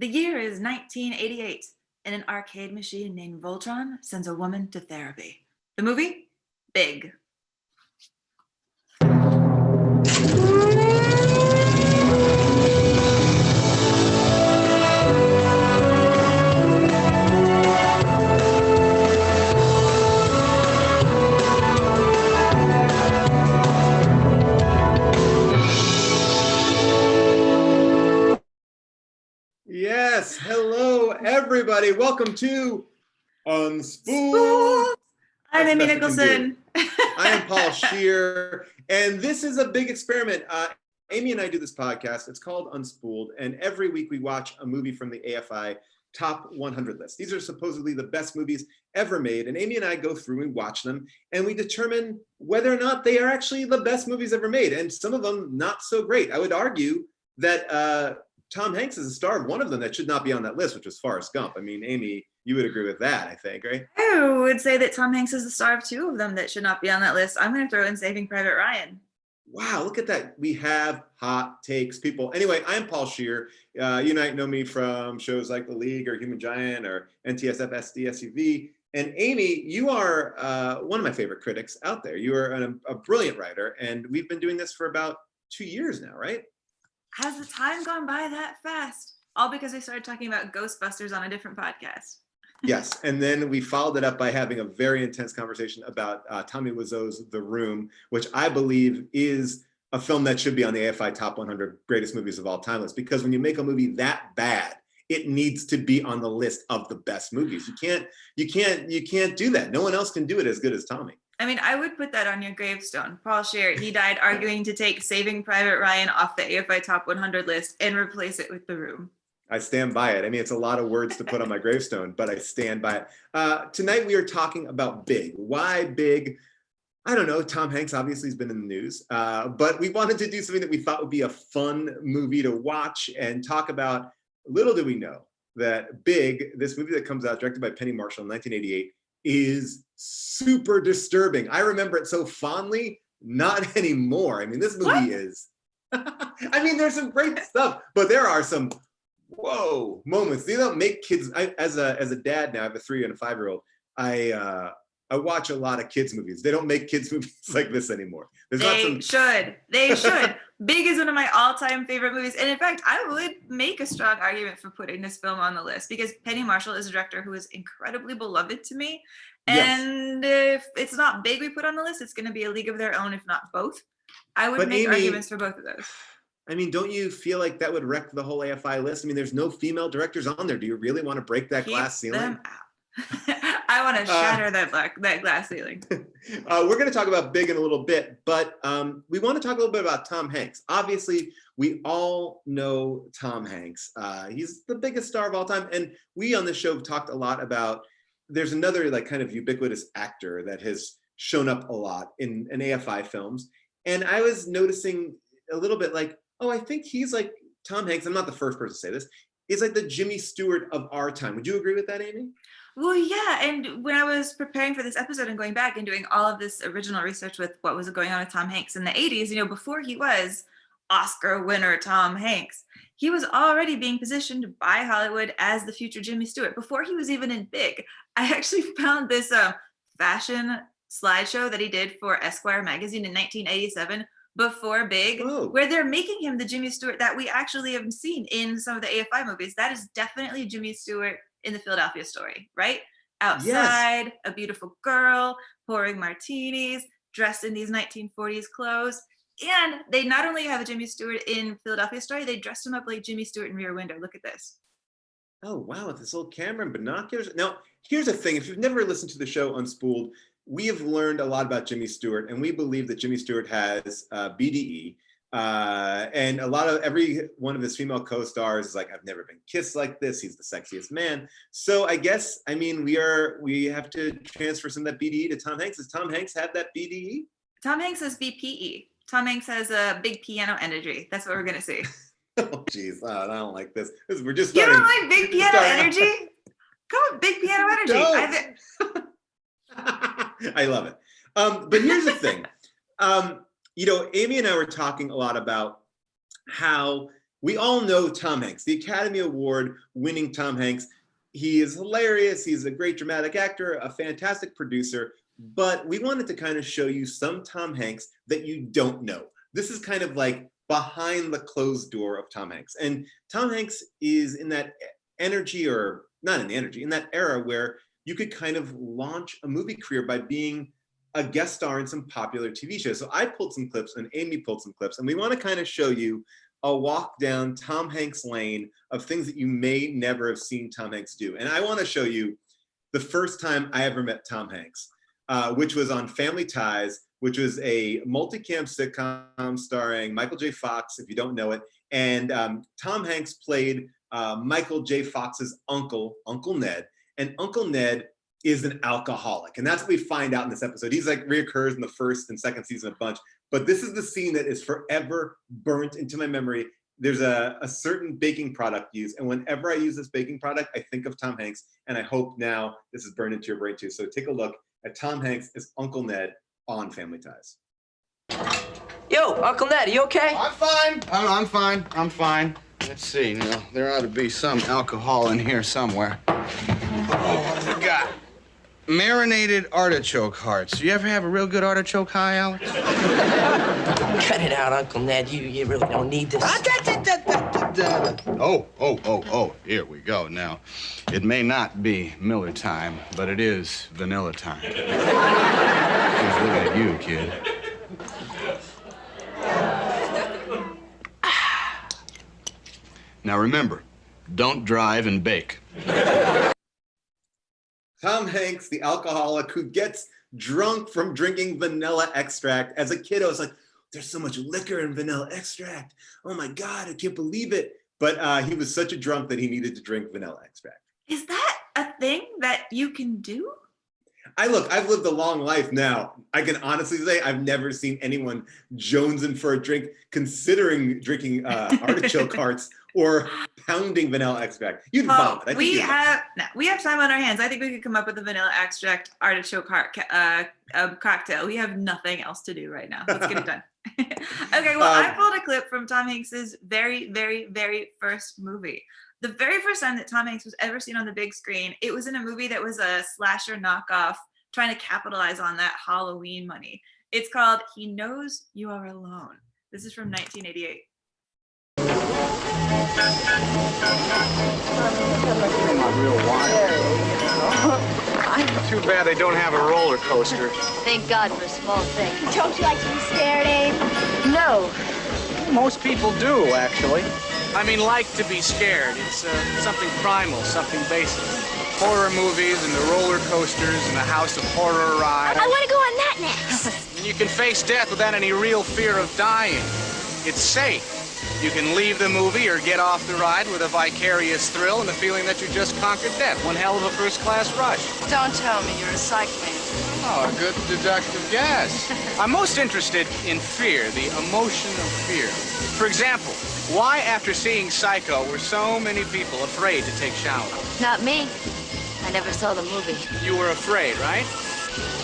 year is 1988, and an arcade machine named Voltron sends a woman to therapy. The movie? Big. Yes, hello everybody. Welcome to Unspooled. Spool. I'm Amy Nicholson. I am Paul Scheer, and this is a big experiment. Amy and I do this podcast. It's called Unspooled, and every week we watch a movie from the AFI Top 100 list. These are supposedly the best movies ever made, and Amy and I go through and watch them, and we determine whether or not they are actually the best movies ever made, and some of them not so great. I would argue that Tom Hanks is a star of one of them that should not be on that list, which was Forrest Gump. I mean, Amy, you would agree with that, I think, right? I would say that Tom Hanks is the star of two of them that should not be on that list. I'm going to throw in Saving Private Ryan. Wow, look at that. We have hot takes, people. Anyway, I'm Paul Scheer. You might know me from shows like The League or Human Giant or NTSF SD SUV. And Amy, you are one of my favorite critics out there. You are a brilliant writer, and we've been doing this for about 2 years now, right? Has the time gone by that fast? All because we started talking about Ghostbusters on a different podcast. Yes, and then we followed it up by having a very intense conversation about Tommy Wiseau's The Room, which I believe is a film that should be on the AFI Top 100 Greatest Movies of All Time list, because when you make a movie that bad, it needs to be on the list of the best movies. You can't do that. No one else can do it as good as Tommy. I mean, I would put that on your gravestone. Paul Scheer, he died arguing to take Saving Private Ryan off the AFI Top 100 list and replace it with The Room. I stand by it. I mean, it's a lot of words to put on my gravestone, but I stand by it. Tonight we are talking about Big. Why Big? I don't know. Tom Hanks obviously has been in the news, but we wanted to do something that we thought would be a fun movie to watch and talk about. Little do we know that Big, this movie that comes out directed by Penny Marshall in 1988, is super disturbing. I remember it so fondly, not anymore. I mean, this movie is, I mean, there's some great stuff, but there are some whoa moments. They don't make kids, as a dad now, I have a 3 and a 5-year-old, I watch a lot of kids movies. They don't make kids movies like this anymore. They should. Big is one of my all-time favorite movies. And in fact, I would make a strong argument for putting this film on the list because Penny Marshall is a director who is incredibly beloved to me. And if it's not Big we put on the list, it's going to be A League of Their Own, if not both. I would make arguments for both of those. I mean, don't you feel like that would wreck the whole AFI list? I mean, there's no female directors on there. Do you really want to break that glass ceiling? Them out. I want to shatter that glass ceiling. We're going to talk about Big in a little bit, but we want to talk a little bit about Tom Hanks. Obviously, we all know Tom Hanks. He's the biggest star of all time. And we on this show have talked a lot about, there's another like kind of ubiquitous actor that has shown up a lot in AFI films. And I was noticing a little bit like, oh, I think he's like Tom Hanks. I'm not the first person to say this. He's like the Jimmy Stewart of our time. Would you agree with that, Amy? Well, yeah. And when I was preparing for this episode and going back and doing all of this original research with what was going on with Tom Hanks in the 80s, before he was Oscar winner Tom Hanks, he was already being positioned by Hollywood as the future Jimmy Stewart before he was even in Big. I actually found this fashion slideshow that he did for Esquire magazine in 1987 before Big, where they're making him the Jimmy Stewart that we actually have seen in some of the AFI movies. That is definitely Jimmy Stewart in the Philadelphia Story, right? Outside, yes. A beautiful girl, pouring martinis, dressed in these 1940s clothes. And they not only have a Jimmy Stewart in Philadelphia Story, they dressed him up like Jimmy Stewart in Rear Window. Look at this. Oh, wow, with this little camera and binoculars. Now, here's the thing. If you've never listened to the show Unspooled, we have learned a lot about Jimmy Stewart, and we believe that Jimmy Stewart has BDE. And every one of his female co-stars is like, I've never been kissed like this. He's the sexiest man. So I guess, I mean, we have to transfer some of that BDE to Tom Hanks. Does Tom Hanks have that BDE? Tom Hanks has BPE. Tom Hanks has a big piano energy. That's what we're going to see. Oh, geez. I don't like this. We're just starting. You don't like big piano energy? Come on, big piano energy. I love it. But here's the thing. Amy and I were talking a lot about how We all know Tom Hanks, the Academy Award winning Tom Hanks. He is hilarious. He's a great dramatic actor, a fantastic producer, but we wanted to kind of show you some Tom Hanks that you don't know. This is kind of like behind the closed door of Tom Hanks. And Tom Hanks is in that energy, or not in the energy, in that era where you could kind of launch a movie career by being a guest star in some popular TV shows. So I pulled some clips and Amy pulled some clips, and we want to kind of show you a walk down Tom Hanks lane of things that you may never have seen Tom Hanks do. And I want to show you the first time I ever met Tom Hanks, which was on Family Ties, which was a multicam sitcom starring Michael J. Fox, if you don't know it. And Tom Hanks played Michael J. Fox's uncle, Uncle Ned. And Uncle Ned is an alcoholic. And that's what we find out in this episode. He's like reoccurs in the first and second season a bunch. But this is the scene that is forever burnt into my memory. There's a certain baking product used. And whenever I use this baking product, I think of Tom Hanks. And I hope now this is burned into your brain too. So take a look at Tom Hanks as Uncle Ned on Family Ties. Yo, Uncle Ned, are you okay? I'm fine. I'm fine. I'm fine. Let's see. Now, there ought to be some alcohol in here somewhere. Oh, what have we got? Marinated artichoke hearts. You ever have a real good artichoke high, Alex? Cut it out, Uncle Ned. You really don't need this. Oh, here we go. Now, it may not be Miller time, but it is vanilla time. Just looking at you, kid. Now, remember, don't drive and bake. Tom Hanks, the alcoholic who gets drunk from drinking vanilla extract. As a kid, I was like, there's so much liquor in vanilla extract. Oh my God, I can't believe it. But he was such a drunk that he needed to drink vanilla extract. Is that a thing that you can do? I've lived a long life now. I can honestly say I've never seen anyone jonesing for a drink, considering drinking artichoke hearts or pounding vanilla extract. You'd vomit. We have time on our hands. I think we could come up with a vanilla extract artichoke heart cocktail. We have nothing else to do right now. Let's get it done. Okay, well, I pulled a clip from Tom Hanks's very, very, very first movie. The very first time that Tom Hanks was ever seen on the big screen, it was in a movie that was a slasher knockoff trying to capitalize on that Halloween money. It's called He Knows You Are Alone. This is from 1988. Too bad they don't have a roller coaster. Thank God for a small thing. Don't you like to be scared, Abe? No. Most people do, actually. I mean, like to be scared. It's something primal, something basic. Horror movies and the roller coasters and the House of Horror ride. I want to go on that next. And you can face death without any real fear of dying. It's safe. You can leave the movie or get off the ride with a vicarious thrill and the feeling that you just conquered death. One hell of a first-class rush. Don't tell me you're a psych major. Oh, a good deductive guess. I'm most interested in fear, the emotion of fear. For example, why, after seeing Psycho, were so many people afraid to take showers? Not me. I never saw the movie. You were afraid, right?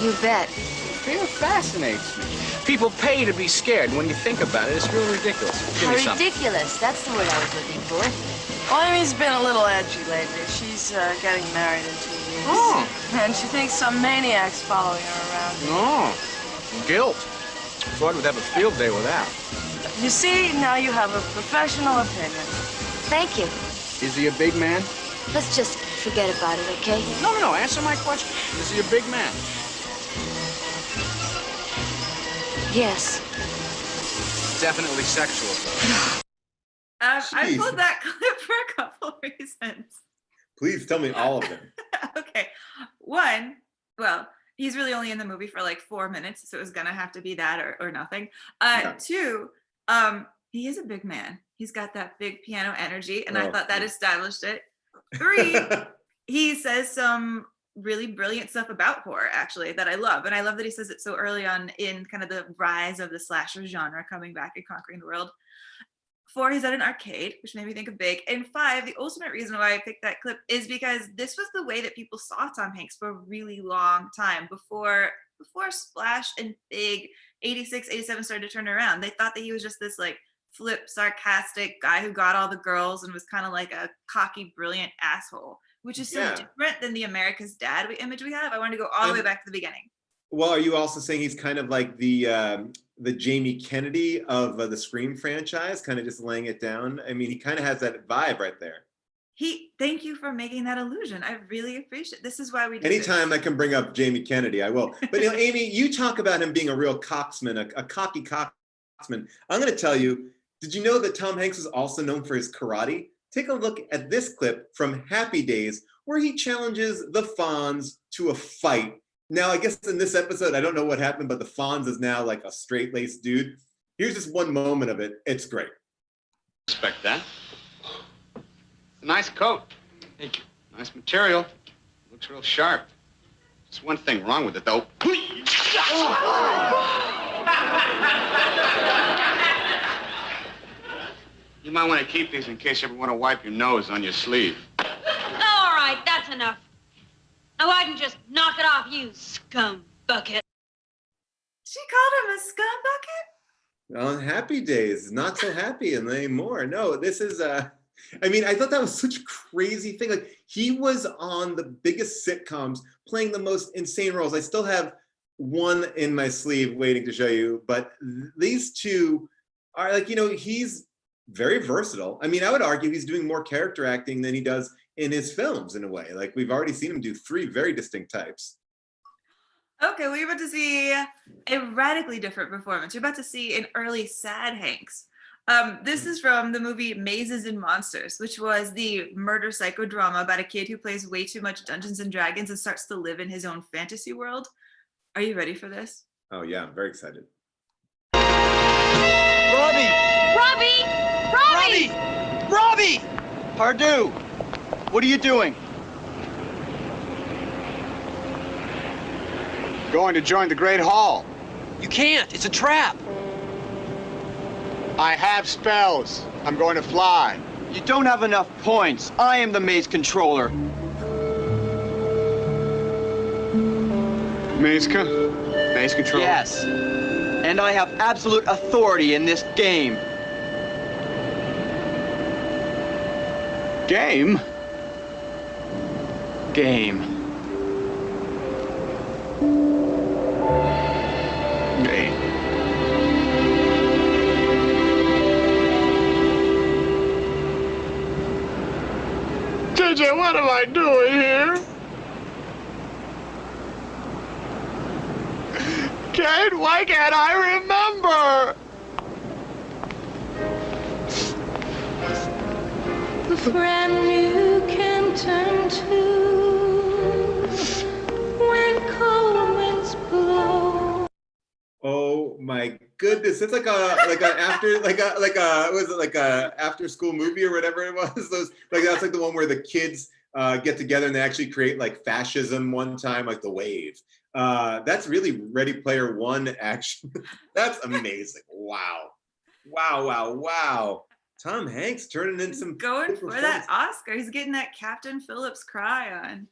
You bet. Fear fascinates me. People pay to be scared. When you think about it, it's real ridiculous. Give me some. Ridiculous. That's the word I was looking for. Well, Amy's been a little edgy lately. She's getting married in 2 years. Oh. And she thinks some maniac's following her around. No. Guilt. Freud would have a field day with that. You see, now you have a professional opinion. Thank you. Is he a big man? Let's just forget about it, okay? No. Answer my question. Is he a big man? Yes. Definitely sexual. I pulled that clip for a couple reasons. Please tell me all of them. Okay. One, well, he's really only in the movie for like 4 minutes, so it was gonna have to be that or nothing. Yeah. Two, he is a big man. He's got that big piano energy, and I thought that established it. Three, he says some really brilliant stuff about horror, actually, that I love. And I love that he says it so early on in kind of the rise of the slasher genre coming back and conquering the world. 4, he's at an arcade, which made me think of big. And 5, the ultimate reason why I picked that clip is because this was the way that people saw Tom Hanks for a really long time before Splash and Big 86, 87 started to turn around. They thought that he was just this like flip, sarcastic guy who got all the girls and was kind of like a cocky, brilliant asshole, which is so Yeah. different than the America's Dad image we have. I wanted to go all the way back to the beginning. Well, are you also saying he's kind of like the Jamie Kennedy of the Scream franchise, kind of just laying it down? I mean, he kind of has that vibe right there. Thank you for making that illusion. I really appreciate it. This is why we do Anytime this. I can bring up Jamie Kennedy, I will. But Amy, you talk about him being a real cocksman, a cocky cocksman. I'm going to tell you, did you know that Tom Hanks is also known for his karate? Take a look at this clip from Happy Days, where he challenges the Fonz to a fight. Now, I guess in this episode, I don't know what happened, but the Fonz is now like a straight-laced dude. Here's just one moment of it. It's great. Respect that. Nice coat. Thank you. Nice material. Looks real sharp. There's one thing wrong with it, though. You might want to keep these in case you ever want to wipe your nose on your sleeve. Oh, all right, that's enough. Now, why didn't you just knock it off, you scum bucket? She called him a scum bucket? On Happy Days, not so happy anymore. No, this is I mean, I thought that was such a crazy thing. Like, he was on the biggest sitcoms playing the most insane roles. I still have one in my sleeve waiting to show you, but these two are like, he's very versatile. I mean, I would argue he's doing more character acting than he does in his films in a way. Like, we've already seen him do 3 very distinct types. Okay, we're about to see a radically different performance. You're about to see an early sad Hanks. This is from the movie Mazes and Monsters, which was the murder psychodrama about a kid who plays way too much Dungeons and Dragons and starts to live in his own fantasy world. Are you ready for this? Oh yeah, I'm very excited. Robbie! Robbie! Robbie! Robbie! Pardue! What are you doing? Going to join the Great Hall. You can't. It's a trap. I have spells. I'm going to fly. You don't have enough points. I am the maze controller. Maze control? Yes. And I have absolute authority in this game. Game? Game. Game. TJ, what am I doing here? Kate, why can't I remember? Brand new can turn to when cold winds blow. Oh my goodness! It's like a after school movie or whatever it was. That's like the one where the kids get together and they actually create like fascism one time, like The Wave. That's really Ready Player One action. That's amazing. Wow. Tom Hanks turning in some Going for that Oscar. He's getting that Captain Phillips cry on.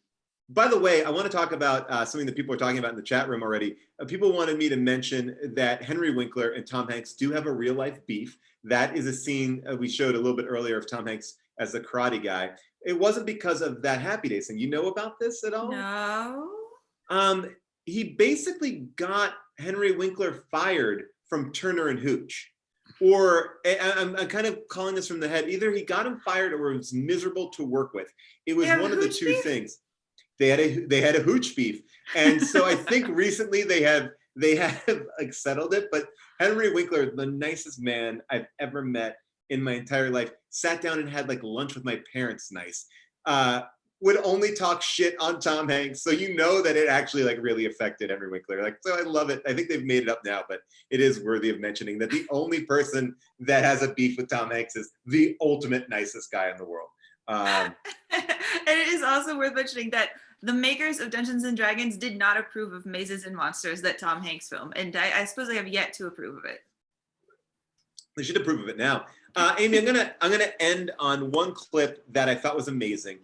By the way, I want to talk about something that people are talking about in the chat room already. People wanted me to mention that Henry Winkler and Tom Hanks do have a real life beef. That is a scene we showed a little bit earlier of Tom Hanks as the karate guy. It wasn't because of that Happy Days thing. You know about this at all? No. He basically got Henry Winkler fired from Turner and Hooch. Or I'm kind of calling this from the head. Either he got him fired or it was miserable to work with. It was one of the two things. They had a hooch beef, and so I think recently they have like settled it. But Henry Winkler, the nicest man I've ever met in my entire life, sat down and had like lunch with my parents. Nice. Would only talk shit on Tom Hanks, so you know that it actually like really affected Henry Winkler. Like, so I love it. I think they've made it up now, but it is worthy of mentioning that the only person that has a beef with Tom Hanks is the ultimate nicest guy in the world. And it is also worth mentioning that the makers of Dungeons and Dragons did not approve of Mazes and Monsters, that Tom Hanks film, and I suppose they have yet to approve of it. They should approve of it now. Amy, I'm gonna end on one clip that I thought was amazing.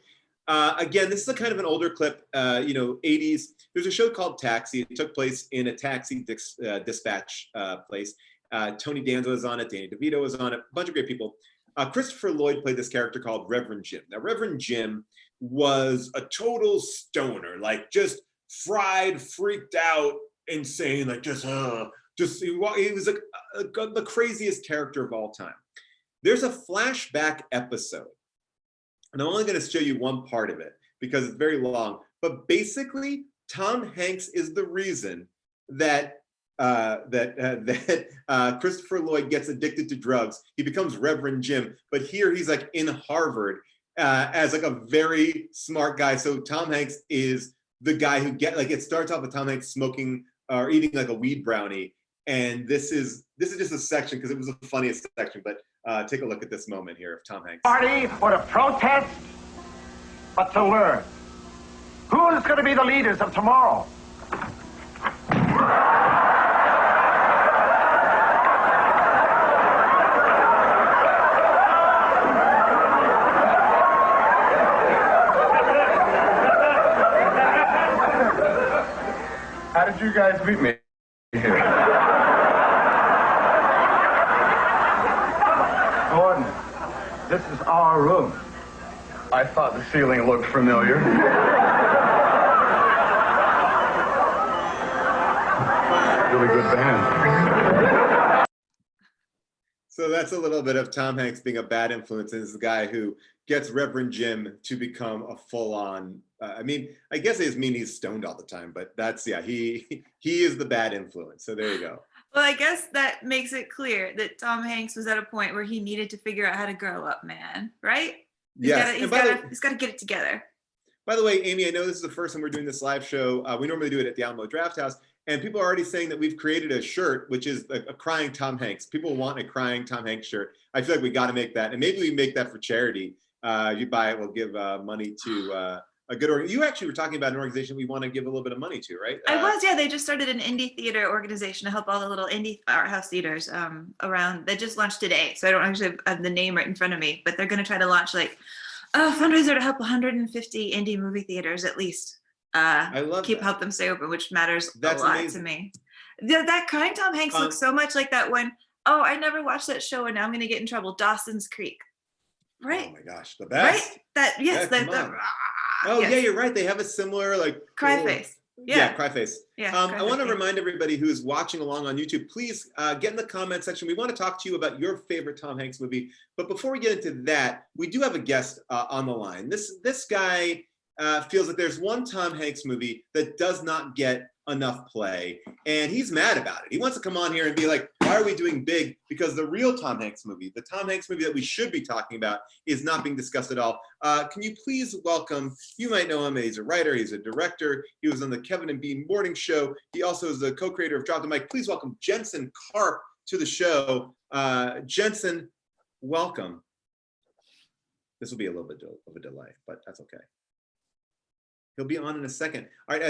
Again, this is a kind of an older clip, 80s. There's a show called Taxi. It took place in a taxi dispatch place. Tony Danza was on it. Danny DeVito was on it. A bunch of great people. Christopher Lloyd played this character called Reverend Jim. Now, Reverend Jim was a total stoner, like just fried, freaked out, insane, like he was like the craziest character of all time. There's a flashback episode, and I'm only going to show you one part of it because it's very long. But basically, Tom Hanks is the reason that Christopher Lloyd gets addicted to drugs. He becomes Reverend Jim, but here he's like in Harvard as like a very smart guy. So Tom Hanks is the guy who it starts off with Tom Hanks smoking or eating like a weed brownie, and this is just a section because it was the funniest section. But take a look at this moment here of Tom Hanks. Party for to protest, but to learn. Who is going to be the leaders of tomorrow? How did you guys meet me here? Gordon, this is our room. I thought the ceiling looked familiar. Really good band. So that's a little bit of Tom Hanks being a bad influence. And this is the guy who gets Reverend Jim to become a full-on. I guess it means he's stoned all the time, but he is the bad influence. So there you go. Well, I guess that makes it clear that Tom Hanks was at a point where he needed to figure out how to grow up, man. Right? He's got to get it together. By the way, Amy, I know this is the first time we're doing this live show. We normally do it at the Alamo Draft House, and people are already saying that we've created a shirt, which is a crying Tom Hanks. People want a crying Tom Hanks shirt. I feel like we got to make that, and maybe we make that for charity. You buy it, we'll give money to a good organization. You actually were talking about an organization we want to give a little bit of money to, right? I was, yeah. They just started an indie theater organization to help all the little indie art house theaters around. They just launched today, so I don't actually have the name right in front of me, but they're going to try to launch like a fundraiser to help 150 indie movie theaters at least. I love help them stay open, which matters a lot to me. That crying Tom Hanks looks so much like that one. Oh, I never watched that show, and now I'm going to get in trouble. Dawson's Creek, right? Oh my gosh, the best. Right? That yes, yeah, you're right. They have a similar cry face. Yeah, cry face. Yeah. I want to remind everybody who's watching along on YouTube, please get in the comment section. We want to talk to you about your favorite Tom Hanks movie. But before we get into that, we do have a guest on the line. This guy feels that there's one Tom Hanks movie that does not get enough play, and he's mad about it. He wants to come on here and be like, why are we doing Big? Because the real Tom Hanks movie, the Tom Hanks movie that we should be talking about, is not being discussed at all. Can you please welcome, you might know him, he's a writer, he's a director, he was on the Kevin and Bean Morning Show, he also is the co-creator of Drop the Mic. Please welcome Jensen Karp to the show. Jensen, welcome. This will be a little bit of a delay, but that's okay. He'll be on in a second. All right,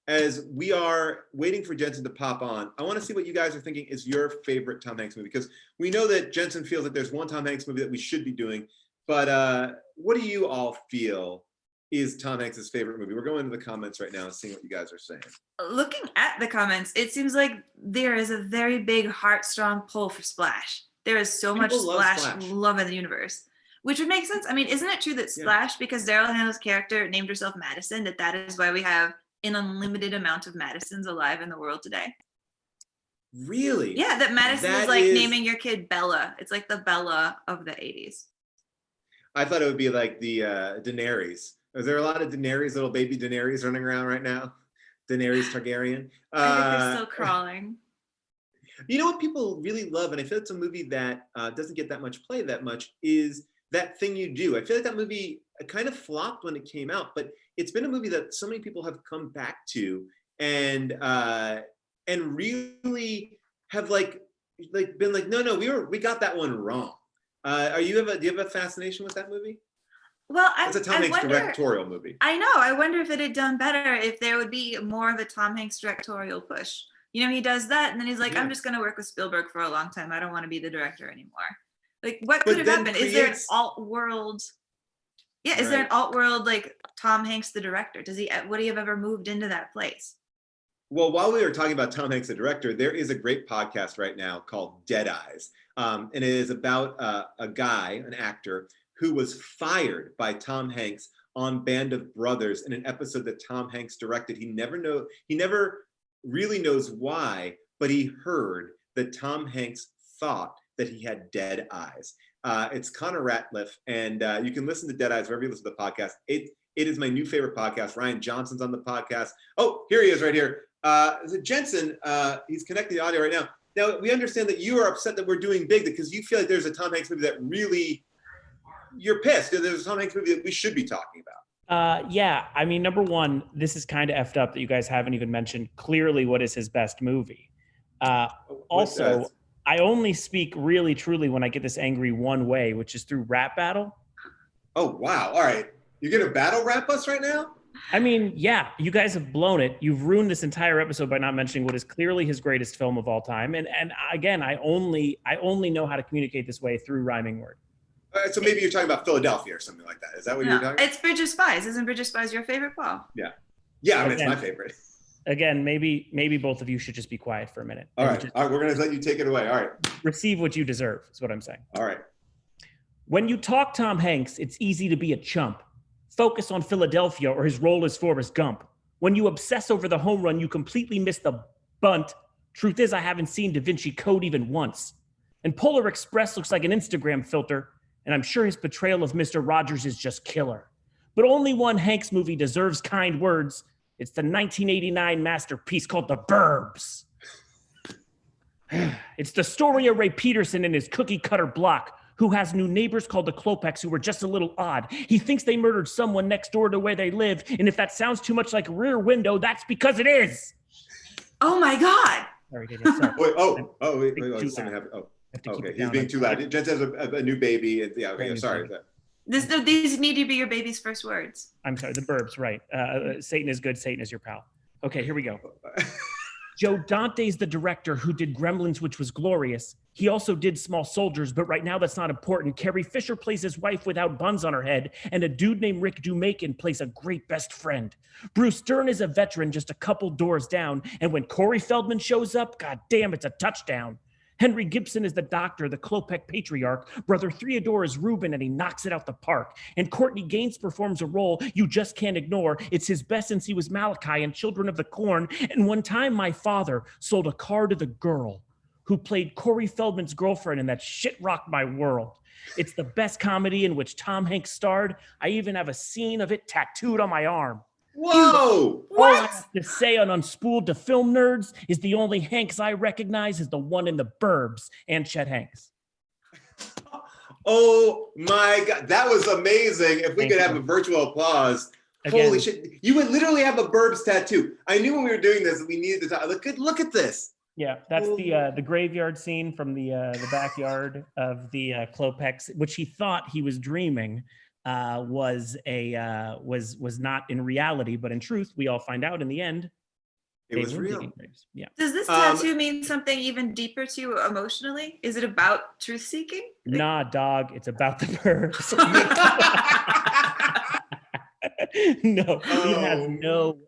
as we are waiting for Jensen to pop on, I want to see what you guys are thinking is your favorite Tom Hanks movie, because we know that Jensen feels that there's one Tom Hanks movie that we should be doing, but what do you all feel is Tom Hanks' favorite movie? We're going into the comments right now and seeing what you guys are saying. Looking at the comments, it seems like there is a very big heart-strong pull for Splash. There is so much Splash love in the universe, which would make sense. I mean, isn't it true that Splash, because Daryl Hannah's character named herself Madison, that is why we have an unlimited amount of Madisons alive in the world today? Really? Yeah, that Madison is like naming your kid Bella. It's like the Bella of the 80s. I thought it would be like the Daenerys. Is there a lot of Daenerys, little baby Daenerys running around right now? Daenerys Targaryen. I think they're still crawling. You know what people really love, and I feel it's a movie that doesn't get that much play that much, is That Thing You Do. I feel like that movie kind of flopped when it came out, but it's been a movie that so many people have come back to and really have like been like, no, we got that one wrong. Do you have a fascination with that movie? Well, it's a Tom Hanks directorial movie. I know. I wonder if it had done better, if there would be more of a Tom Hanks directorial push. You know, he does that, and then he's like, I'm just going to work with Spielberg for a long time. I don't want to be the director anymore. Like, what could have happened? Is there an alt-world? Yeah, is there an alt-world, like, Tom Hanks the director? Would he have ever moved into that place? Well, while we were talking about Tom Hanks, the director, there is a great podcast right now called Dead Eyes. And it is about a guy, an actor, who was fired by Tom Hanks on Band of Brothers in an episode that Tom Hanks directed. He never really knows why, but he heard that Tom Hanks thought that he had dead eyes. It's Connor Ratliff, and you can listen to Dead Eyes wherever you listen to the podcast. It is my new favorite podcast. Ryan Johnson's on the podcast. Oh, here he is right here. Jensen, he's connecting the audio right now. Now, we understand that you are upset that we're doing Big because you feel like there's a Tom Hanks movie that really, you're pissed. There's a Tom Hanks movie that we should be talking about. Yeah, I mean, number one, this is kind of effed up that you guys haven't even mentioned clearly what is his best movie. Also, I only speak really truly when I get this angry one way, which is through rap battle. Oh, wow. All right. You're going to battle rap us right now? I mean, yeah, you guys have blown it. You've ruined this entire episode by not mentioning what is clearly his greatest film of all time. And again, I only know how to communicate this way through rhyming word. So maybe you're talking about Philadelphia or something like that. Is that what you're talking about? It's Bridge of Spies. Isn't Bridge of Spies your favorite, Paul? Yeah. Yeah, I mean, it's my favorite. Again, maybe both of you should just be quiet for a minute. All right, we're going to let you take it away. All right. Receive what you deserve is what I'm saying. All right. When you talk Tom Hanks, it's easy to be a chump. Focus on Philadelphia or his role as Forrest Gump. When you obsess over the home run, you completely miss the bunt. Truth is, I haven't seen Da Vinci Code even once. And Polar Express looks like an Instagram filter, and I'm sure his portrayal of Mr. Rogers is just killer. But only one Hanks movie deserves kind words. It's the 1989 masterpiece called The Burbs. It's the story of Ray Peterson and his cookie cutter block, who has new neighbors called the Klopeks who were just a little odd. He thinks they murdered someone next door to where they live, and if that sounds too much like Rear Window, that's because it is. Oh my God. Sorry. Wait, okay, he's being too loud. Jensen has a new baby. And, yeah, okay, sorry. These need to be your baby's first words. I'm sorry, the Burbs, right. Satan is good, Satan is your pal. Okay, here we go. Joe Dante's the director who did Gremlins, which was glorious. He also did Small Soldiers, but right now that's not important. Carrie Fisher plays his wife without buns on her head, and a dude named Rick Dumakin plays a great best friend. Bruce Dern is a veteran just a couple doors down, and when Corey Feldman shows up, god damn, it's a touchdown. Henry Gibson is the doctor, the Klopek patriarch. Brother Theodore is Reuben, and he knocks it out the park. And Courtney Gaines performs a role you just can't ignore. It's his best since he was Malachi in Children of the Corn. And one time, my father sold a car to the girl who played Corey Feldman's girlfriend, and that shit rocked my world. It's the best comedy in which Tom Hanks starred. I even have a scene of it tattooed on my arm. Whoa! All I have to say on Unspooled to film nerds is the only Hanks I recognize is the one in The Burbs and Chet Hanks. Oh my God, that was amazing. If we could have a virtual applause. Again, holy shit. You would literally have a Burbs tattoo. I knew when we were doing this that we needed to talk. Look at this. Yeah, that's the graveyard scene from the backyard of the Klopeks, which he thought he was dreaming. Was not in reality, but in truth, we all find out in the end, it was real. Yeah. Does this tattoo mean something even deeper to you emotionally? Is it about truth seeking? Nah, dog. It's about the Burbs. No, it has no.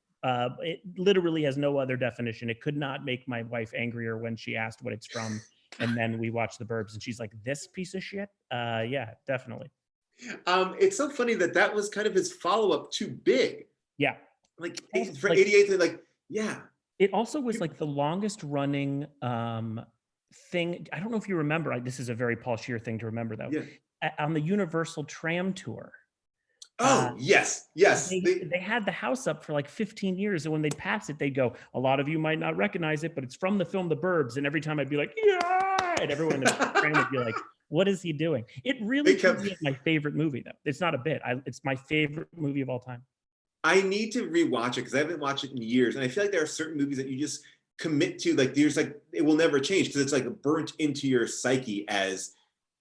It literally has no other definition. It could not make my wife angrier when she asked what it's from, and then we watched The Burbs, and she's like, "This piece of shit." Yeah, definitely. It's so funny that was kind of his follow-up to Big. Yeah. Like for 88, like, yeah. It also was like the longest running thing. I don't know if you remember, this is a very Paul Scheer thing to remember though. Yeah. On the Universal Tram Tour. Oh, yes. They had the house up for like 15 years. And when they'd pass it, they'd go, a lot of you might not recognize it, but it's from the film The Burbs. And every time I'd be like, yeah. And everyone in the train would be like, what is he doing? It really is my favorite movie, though. It's not a bit. It's my favorite movie of all time. I need to rewatch it because I haven't watched it in years. And I feel like there are certain movies that you just commit to, like there's like, it will never change because it's like burnt into your psyche as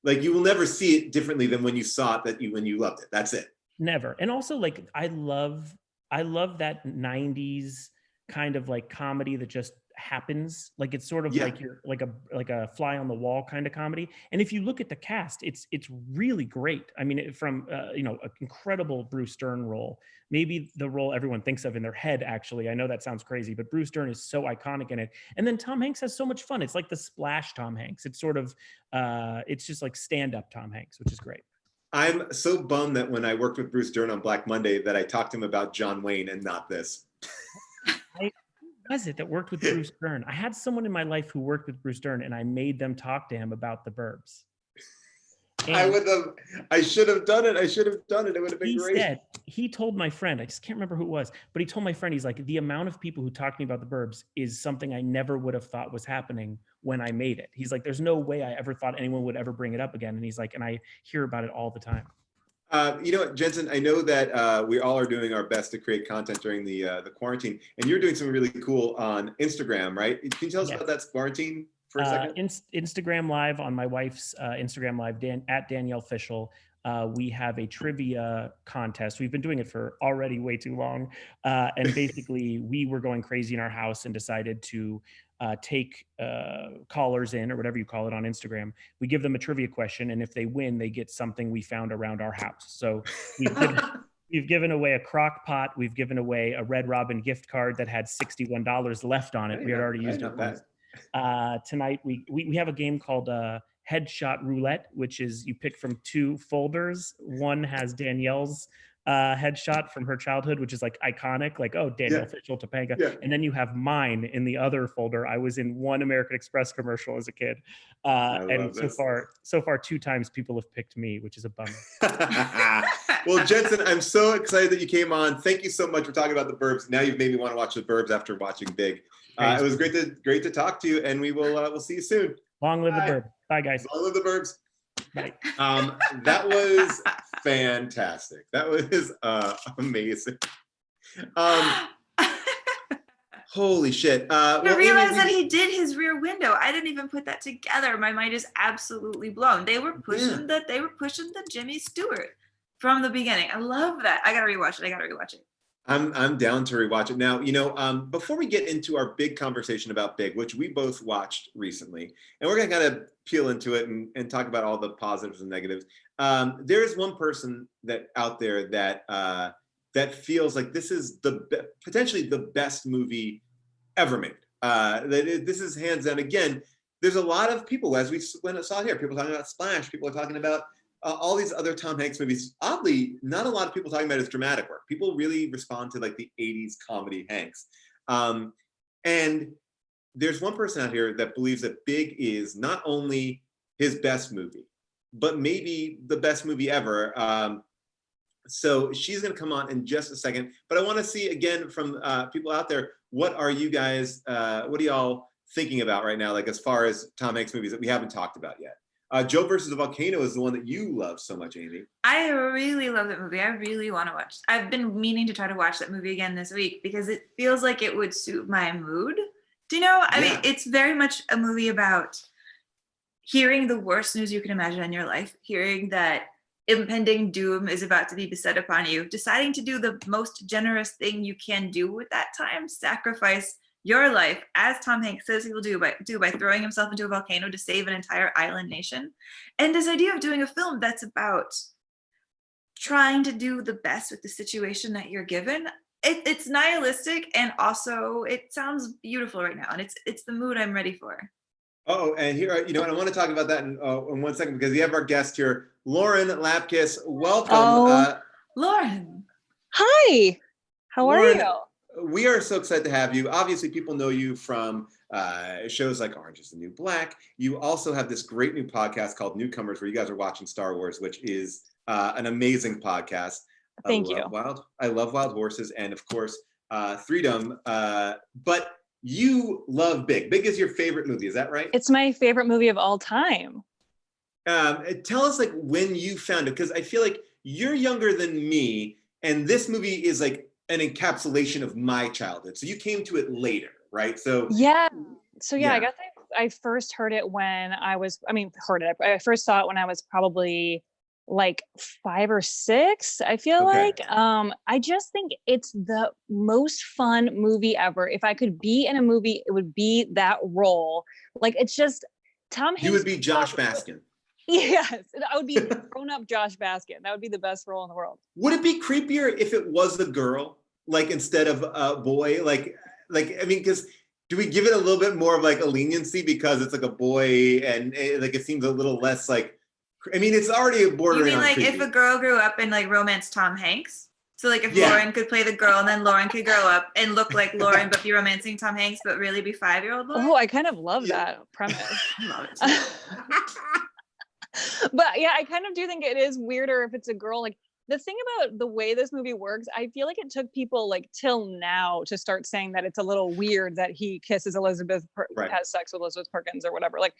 like, you will never see it differently than when you saw it when you loved it. That's it. Never. And also like, I love that 90s kind of like comedy that just happens. Like it's sort of Yeah. like you're like a fly on the wall kind of comedy. And if you look at the cast, it's really great. I mean, from you know, an incredible Bruce Dern role, maybe the role everyone thinks of in their head. Actually, I know that sounds crazy, but Bruce Dern is so iconic in it. And then Tom Hanks has so much fun. It's like the Splash Tom Hanks. It's sort of it's just like stand-up Tom Hanks, which is great. I'm so bummed that when I worked with Bruce Dern on Black Monday that I talked to him about John Wayne and not this. Who was it that worked with Bruce Dern? I had someone in my life who worked with Bruce Dern, and I made them talk to him about the Burbs. I should have done it. It would have been great. He told my friend, I just can't remember who it was, but he told my friend, he's like, the amount of people who talk to me about the Burbs is something I never would have thought was happening when I made it. He's like, there's no way I ever thought anyone would ever bring it up again. And he's like, and I hear about it all the time. You know what, Jensen, I know that we all are doing our best to create content during the quarantine, and you're doing something really cool on Instagram, right? Can you tell us about that quarantine for a second? Instagram Live, on my wife's Instagram Live, at Danielle Fishel. We have a trivia contest. We've been doing it for already way too long. And basically, we were going crazy in our house and decided to take callers in, or whatever you call it, on Instagram. We give them a trivia question, and if they win, they get something we found around our house. So we've given away a crock pot. We've given away a Red Robin gift card that had $61 left on it. We had already used it once. Tonight, we have a game called Headshot Roulette, which is you pick from 2 folders. One has Danielle's headshot from her childhood, which is like iconic, like, oh, Danielle Fishel, Topanga. Yeah. And then you have mine in the other folder. I was in one American Express commercial as a kid. And so far 2 times people have picked me, which is a bummer. Well, Jensen, I'm so excited that you came on. Thank you so much for talking about the Burbs. Now you've made me want to watch the Burbs after watching Big. It was great to talk to you, and we'll see you soon. Long live the Burbs. Bye, guys. Long live the Burbs. Bye. That was fantastic. That was amazing. Holy shit. I realized that he did his Rear Window. I didn't even put that together. My mind is absolutely blown. They were pushing the Jimmy Stewart from the beginning. I love that. I gotta rewatch it. I'm down to rewatch it now. You know, before we get into our big conversation about Big, which we both watched recently, and we're gonna kind of peel into it and talk about all the positives and negatives. There is one person that out there that feels like this is potentially the best movie ever made. This is hands down. Again, there's a lot of people, as we saw here, people talking about Splash, people are talking about all these other Tom Hanks movies. Oddly, not a lot of people talking about his dramatic work. People really respond to like the 80s comedy Hanks. And there's one person out here that believes that Big is not only his best movie, but maybe the best movie ever. So she's going to come on in just a second. But I want to see again from people out there, what are you guys, what are y'all thinking about right now, like as far as Tom Hanks movies that we haven't talked about yet? Joe versus the Volcano is the one that you love so much, Amy. I really love that movie. I really want to watch. I've been meaning to try to watch that movie again this week because it feels like it would suit my mood. Do you know? I mean, it's very much a movie about hearing the worst news you can imagine in your life, hearing that impending doom is about to be beset upon you, deciding to do the most generous thing you can do with that time, sacrifice your life, as Tom Hanks says he will do by throwing himself into a volcano to save an entire island nation. And this idea of doing a film that's about trying to do the best with the situation that you're given, it's nihilistic, and also it sounds beautiful right now, and it's the mood I'm ready for. Oh, and here, you know what, I want to talk about that in 1 second, because we have our guest here, Lauren Lapkus. Welcome. Lauren. Hi. How are you? We are so excited to have you. Obviously, people know you from shows like Orange is the New Black. You also have this great new podcast called Newcomers, where you guys are watching Star Wars, which is an amazing podcast. Thank you. I love Wild Horses, and of course, Freedom. But you love Big. Big is your favorite movie, is that right? It's my favorite movie of all time. Tell us like when you found it, because I feel like you're younger than me, and this movie is like an encapsulation of my childhood. So you came to it later, right? So yeah. I guess I first heard it when I first saw it when I was probably like 5 or 6, I feel like. I just think it's the most fun movie ever. If I could be in a movie, it would be that role. Like, it's just Tom Hanks. You would be Josh Baskin. Yes, I would be grown-up Josh Baskin. That would be the best role in the world. Would it be creepier if it was a girl, like instead of a boy? Like I mean, because do we give it a little bit more of like a leniency because it's like a boy and like it seems a little less like? I mean, it's already a bordering. You mean like creepy. if a girl grew up and like romanced Tom Hanks? So like if Lauren could play the girl and then Lauren could grow up and look like Lauren but be romancing Tom Hanks but really be 5-year-old Lauren? Oh, I kind of love that premise. I love it too. But yeah, I kind of do think it is weirder if it's a girl. Like, the thing about the way this movie works, I feel like it took people like till now to start saying that it's a little weird that he kisses has sex with Elizabeth Perkins or whatever. Like,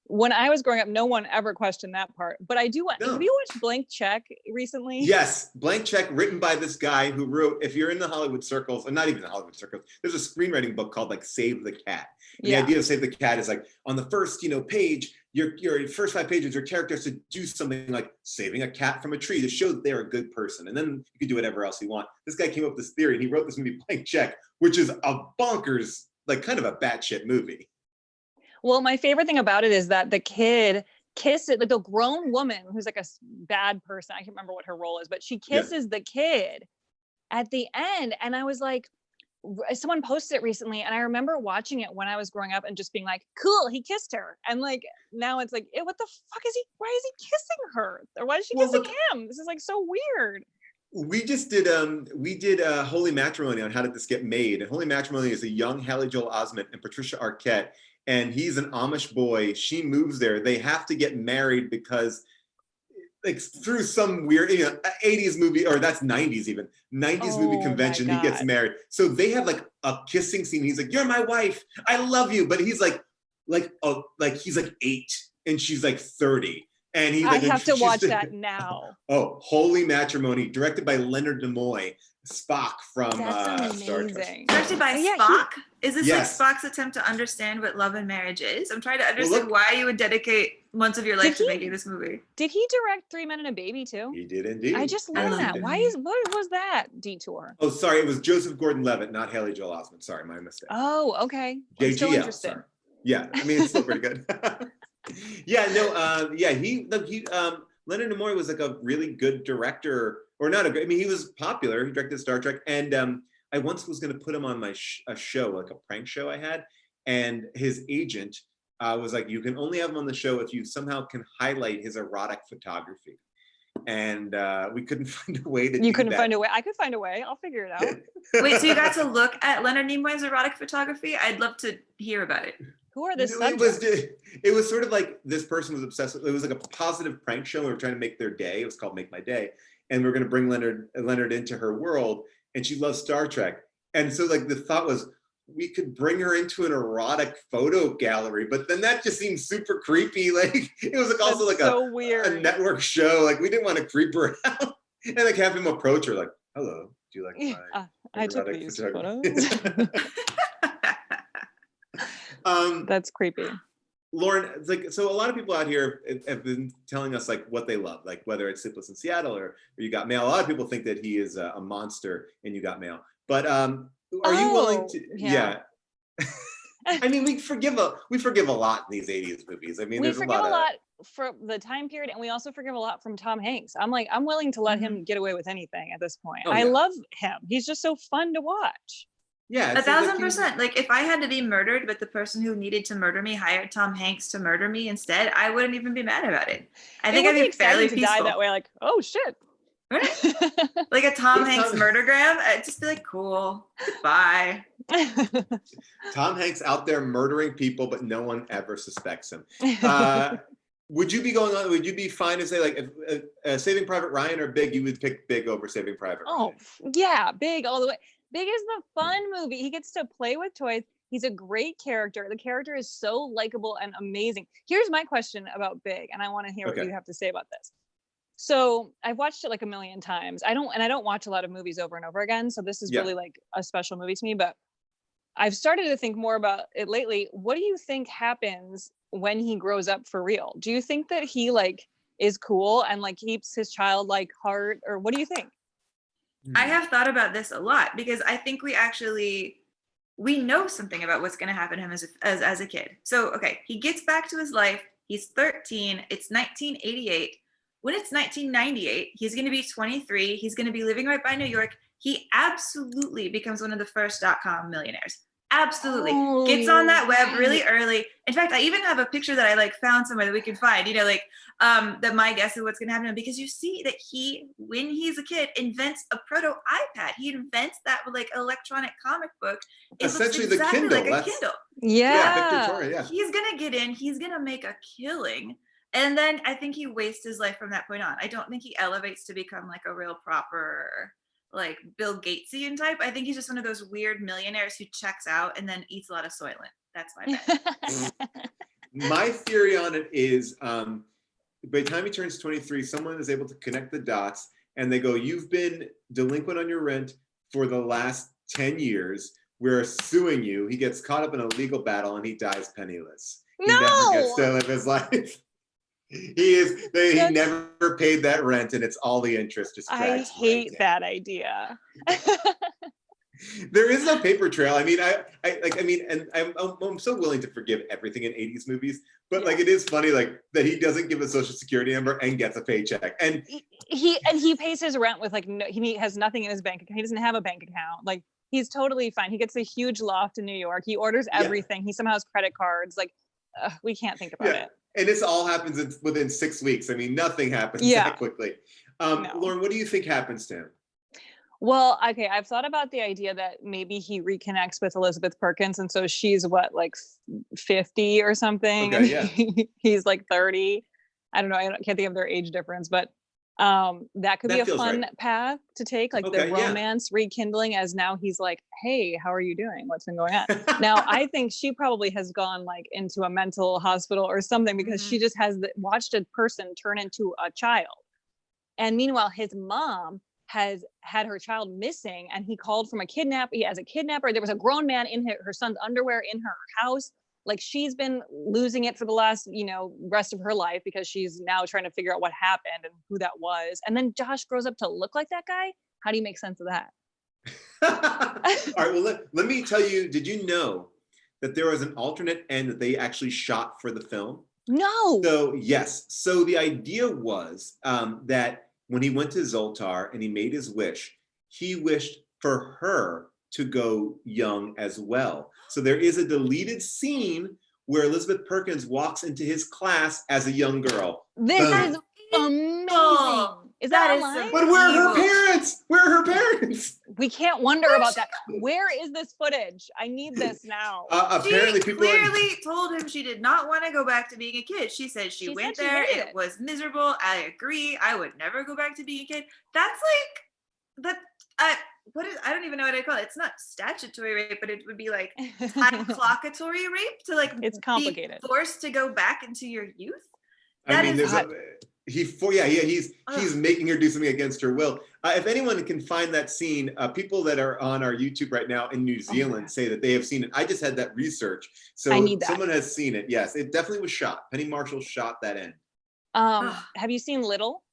when I was growing up, no one ever questioned that part. But I do want. No. Have you watched Blank Check recently? Yes, Blank Check, written by this guy who wrote. If you're in the Hollywood circles, or not even the Hollywood circles, there's a screenwriting book called like Save the Cat. And the idea of Save the Cat is like on the first, page. Your first 5 pages, your character has to do something like saving a cat from a tree to show that they're a good person. And then you can do whatever else you want. This guy came up with this theory and he wrote this movie Blank Check, which is a bonkers, like kind of a batshit movie. Well, my favorite thing about it is that the kid kisses, like the grown woman who's like a bad person. I can't remember what her role is, but she kisses the kid at the end. And I was like, someone posted it recently and I remember watching it when I was growing up and just being like, cool, he kissed her. And like now it's like, what the fuck why is he kissing her? Or why is she kissing him? This is like so weird. We just did Holy Matrimony on How Did This Get Made? And Holy Matrimony is a young Haley Joel Osment and Patricia Arquette, and he's an Amish boy. She moves there. They have to get married because like through some weird 80s movie, or that's 90s even, 90s movie convention, he gets married. So they have like a kissing scene. He's like, you're my wife, I love you. But he's like he's like 8 and she's like 30. And he like, I have to watch that now. Oh, Holy Matrimony, directed by Leonard Nimoy, Spock from Star Trek. Directed by Spock? Is this like Spock's attempt to understand what love and marriage is? I'm trying to understand why you would dedicate months of your life to making this movie. Did he direct 3 Men and a Baby too? He did indeed. I just learned that. What was that detour? Oh, sorry, it was Joseph Gordon-Levitt, not Haley Joel Osment. Sorry, my mistake. Oh, okay. JGL, still interested. sorry. Yeah, I mean it's still pretty good. Leonard Nimoy was like a really good director, or not a good. I mean, he was popular. He directed Star Trek, and I once was going to put him on my a show, like a prank show I had, and his agent was like, "You can only have him on the show if you somehow can highlight his erotic photography." And we couldn't find a way to. You couldn't find a way. I could find a way. I'll figure it out. Wait, so you got to look at Leonard Nimoy's erotic photography? I'd love to hear about it. Who are the It was sort of like this person was obsessed with, it was like a positive prank show. We were trying to make their day. It was called Make My Day. And we were going to bring Leonard into her world. And she loves Star Trek. And so like the thought was we could bring her into an erotic photo gallery, but then that just seemed super creepy. Like it was like also like a network show. Like we didn't want to creep her out. And like have him approach her like, hello, do you like my I took these photos. That's creepy. Lauren, it's like, so a lot of people out here have been telling us like what they love, like whether it's Sleepless in Seattle or You Got Mail. A lot of people think that he is a monster in You Got Mail. But are you willing to? Yeah. I mean, we forgive a lot in these 80s movies. I mean, we forgive a lot for the time period, and we also forgive a lot from Tom Hanks. I'm willing to let him get away with anything at this point. I love him. He's just so fun to watch. Yeah, 1,000%. Like if I had to be murdered, but the person who needed to murder me hired Tom Hanks to murder me instead, I wouldn't even be mad about it. I think I'd be fairly peaceful. Die that way, like, oh shit. Like a Tom Hanks murdergram, I'd just be like, cool, bye. Tom Hanks out there murdering people, but no one ever suspects him. Would you be going on? Would you be fine to say like if Saving Private Ryan or Big? You would pick Big over Saving Private Ryan. Oh yeah, Big all the way. Big is the fun movie. He gets to play with toys. He's a great character. The character is so likable and amazing. Here's my question about Big, and I want to hear what you have to say about this. So I've watched it like a million times. I don't watch a lot of movies over and over again. So this is really like a special movie to me, but I've started to think more about it lately. What do you think happens when he grows up for real? Do you think that he like is cool and like keeps his childlike heart? Or what do you think? I have thought about this a lot because I think we know something about what's going to happen to him as a kid. So, okay, he gets back to his life. He's 13. It's 1988. When it's 1998, he's going to be 23. He's going to be living right by New York. He absolutely becomes one of the first .com millionaires. Absolutely. Gets on that web really early. In fact, I even have a picture that I like found somewhere that we can find, that my guess of what's going to happen, because you see that when he's a kid, invents a proto iPad. He invents that like electronic comic book. It Essentially looks exactly the Kindle. like a Kindle. Yeah. Victor Torre, yeah. He's going to get in. He's going to make a killing. And then I think he wastes his life from that point on. I don't think he elevates to become like a real proper like Bill Gatesian type. I think he's just one of those weird millionaires who checks out and then eats a lot of Soylent. That's my bet. My theory on it is by the time he turns 23, someone is able to connect the dots and they go, you've been delinquent on your rent for the last 10 years. We're suing you. He gets caught up in a legal battle and he dies penniless. He never gets to live his life. He never paid that rent and it's all the interest. Just I hate that idea. There is no paper trail. I mean, I'm so willing to forgive everything in 80s movies, but like it is funny like that he doesn't give a social security number and gets a paycheck. And he pays his rent with like he has nothing in his bank account. He doesn't have a bank account. Like he's totally fine. He gets a huge loft in New York. He orders everything. He somehow has credit cards. Like we can't think about it. And this all happens within 6 weeks. I mean, nothing happens that quickly. No. Lauren, what do you think happens to him? Well, okay, I've thought about the idea that maybe he reconnects with Elizabeth Perkins, and so she's what, like 50 or something, and he's like 30. I don't know. I can't think of their age difference, but that could be a fun path to take, like the romance rekindling. As now he's like, "Hey, how are you doing? What's been going on?" Now, I think she probably has gone like into a mental hospital or something because she just has watched a person turn into a child, and meanwhile, his mom has had her child missing and he called from a kidnapper. He has a kidnapper. There was a grown man in her son's underwear in her house. Like she's been losing it for the last, rest of her life because she's now trying to figure out what happened and who that was. And then Josh grows up to look like that guy. How do you make sense of that? All right, well, let me tell you, did you know that there was an alternate end that they actually shot for the film? No. So yes. So the idea was that when he went to Zoltar and he made his wish, he wished for her to go young as well. So there is a deleted scene where Elizabeth Perkins walks into his class as a young girl. This is amazing. Is that a lie? But where are her parents? Where are her parents? We can't wonder about that. Where is this footage? I need this now. Apparently, she clearly told him she did not want to go back to being a kid. She said she went there. It was miserable. I agree. I would never go back to being a kid. That's like I don't even know what I call it. It's not statutory rape, but it would be like time clockatory rape to like it's complicated. Be forced to go back into your youth. He's making her do something against her will. If anyone can find that scene, people that are on our YouTube right now in New Zealand say that they have seen it. I just had that research, so someone has seen it. Yes, it definitely was shot. Penny Marshall shot that end. Have you seen Little?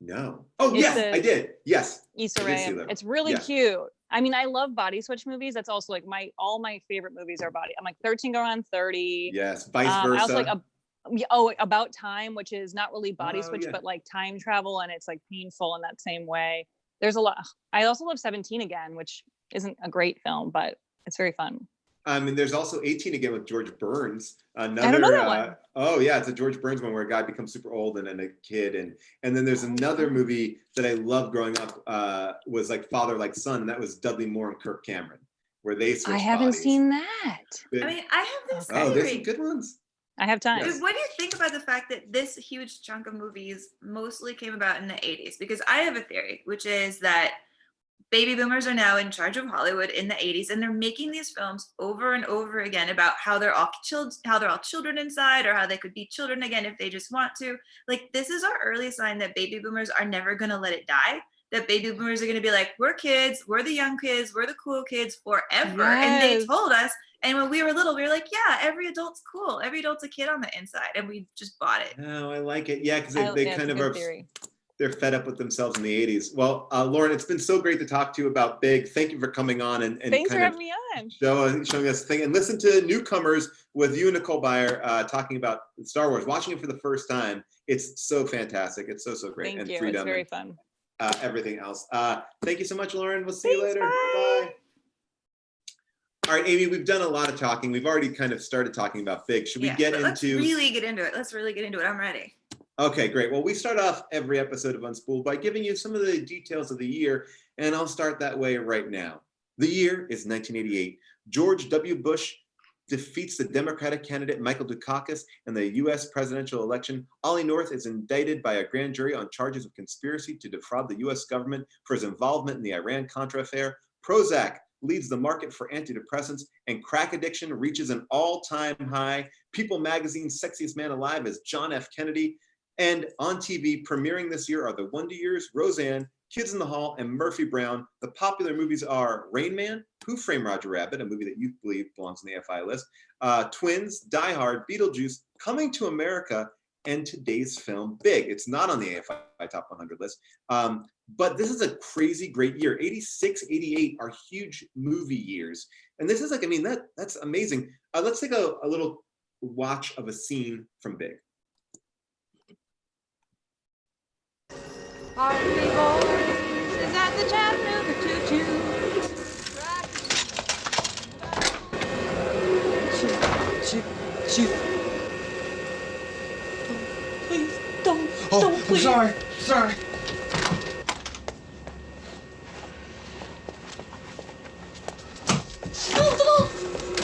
No. Oh, yes, I did. Yes. Issa Rae. It's really cute. I mean, I love body switch movies. That's also like all my favorite movies are body. I'm like 13 going on 30. Yes, vice versa. I also like About Time, which is not really body switch, but like time travel, and it's like painful in that same way. There's a lot. I also love 17 Again, which isn't a great film, but it's very fun. And there's also 18 Again with George Burns. I don't know that one. Oh yeah, it's a George Burns one where a guy becomes super old and a kid, and then there's another movie that I loved growing up was like Father Like Son, and that was Dudley Moore and Kirk Cameron, where they switched I haven't bodies. seen that. I mean, I have this there's theory. some good ones. I have time. What do you think about the fact that this huge chunk of movies mostly came about in the 80s? Because I have a theory, which is that baby boomers are now in charge of Hollywood in the 80s, and they're making these films over and over again about how they're all children inside, or how they could be children again if they just want to. Like, this is our early sign that baby boomers are never going to let it die. That baby boomers are going to be like, we're kids, we're the young kids, we're the cool kids forever. Yes. And they told us. And when we were little, we were like, yeah, every adult's cool. Every adult's a kid on the inside. And we just bought it. Oh, I like it. Yeah, because they That's kind a of good are, theory. they're fed up with themselves in the 80s. Well, Lauren, it's been so great to talk to you about Big. Thank you for coming on and Thanks for kind of having me on. showing us the thing. And listen to Newcomers with you and Nicole Byer talking about Star Wars, watching it for the first time. It's so fantastic. It's so great. Thank and you. freedom It's very and, fun. everything else. Thank you so much, Lauren. We'll see you Thanks, later. bye. Bye. All right, Amy, we've done a lot of talking. We've already kind of started talking about Big. Should we get into... Let's really get into it. Let's really get into it. I'm ready. Okay, great. Well, we start off every episode of Unspooled by giving you some of the details of the year, and I'll start that way right now. The year is 1988. George W. Bush defeats the Democratic candidate Michael Dukakis in the U.S. presidential election. Ollie North is indicted by a grand jury on charges of conspiracy to defraud the U.S. government for his involvement in the Iran-Contra affair. Prozac leads the market for antidepressants, and crack addiction reaches an all-time high. People magazine's sexiest man alive is John F. Kennedy. And on TV, premiering this year are The Wonder Years, Roseanne, Kids in the Hall, and Murphy Brown. The popular movies are Rain Man, Who Framed Roger Rabbit, a movie that you believe belongs on the AFI list, Twins, Die Hard, Beetlejuice, Coming to America, and today's film, Big. It's not on the AFI Top 100 list. But this is a crazy great year. 86, 88 are huge movie years. And this is like, I mean, that's amazing. Let's take a little watch of a scene from Big. Harvey Boys is at the Chattanooga Choo-Choo. Shoot. Please, don't, please. I'm sorry.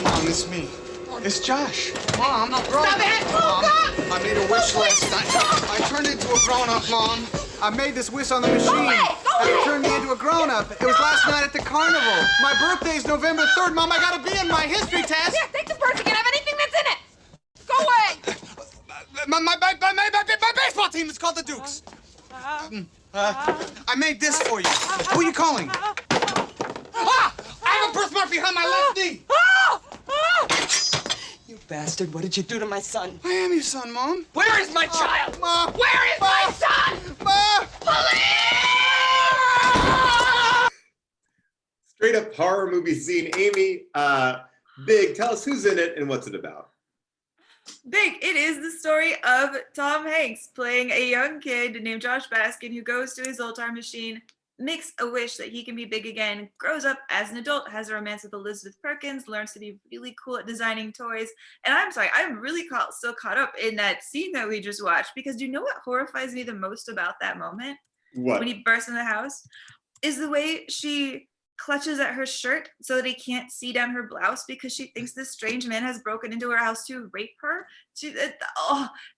Mom, it's me. It's Josh. Mom, Stop it! Mom, I made a wish last night. I turned into a grown-up, Mom. I made this wish on the machine. And it turned me into a grown-up. It was last night at the carnival. My birthday's November 3rd. Mom, I gotta be in my history test. Here, take the purse. You can have anything that's in it. Go away. My baseball team is called the Dukes. I made this for you. Who are you calling? Ah! I have a birthmark behind my left knee. You bastard, what did you do to my son? I am your son, Mom. Where is my child? Mom! Where is my son? Mom! Straight up horror movie scene. Amy, Big, tell us who's in it and what's it about. Big, it is the story of Tom Hanks playing a young kid named Josh Baskin who goes to his old time machine, makes a wish that he can be big again, grows up as an adult, has a romance with Elizabeth Perkins, learns to be really cool at designing toys. And I'm sorry, I'm really still caught up in that scene that we just watched, because do you know what horrifies me the most about that moment? What? When he bursts in the house, is the way she clutches at her shirt so that he can't see down her blouse because she thinks this strange man has broken into her house to rape her.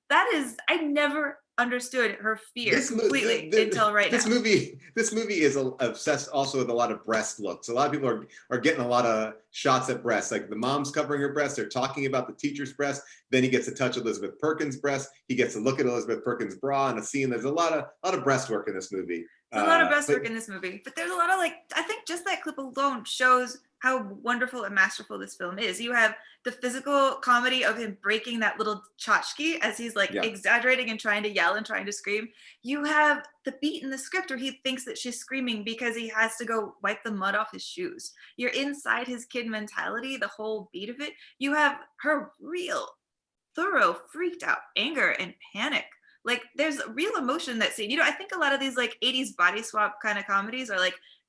I never understood her fear completely until right now. This movie is obsessed also with a lot of breast looks. A lot of people are getting a lot of shots at breasts. Like the mom's covering her breast. They're talking about the teacher's breast. Then he gets to touch Elizabeth Perkins' breast. He gets to look at Elizabeth Perkins' bra in a scene. There's a lot of breast work in this movie. There's a lot of breast work in this movie, but there's a lot of I think just that clip alone shows how wonderful and masterful this film is. You have the physical comedy of him breaking that little tchotchke as he's exaggerating and trying to yell and trying to scream. You have the beat in the script where he thinks that she's screaming because he has to go wipe the mud off his shoes. You're inside his kid mentality, the whole beat of it. You have her real, thorough, freaked out anger and panic. There's real emotion in that scene. I think a lot of these 80s body swap kind of comedies are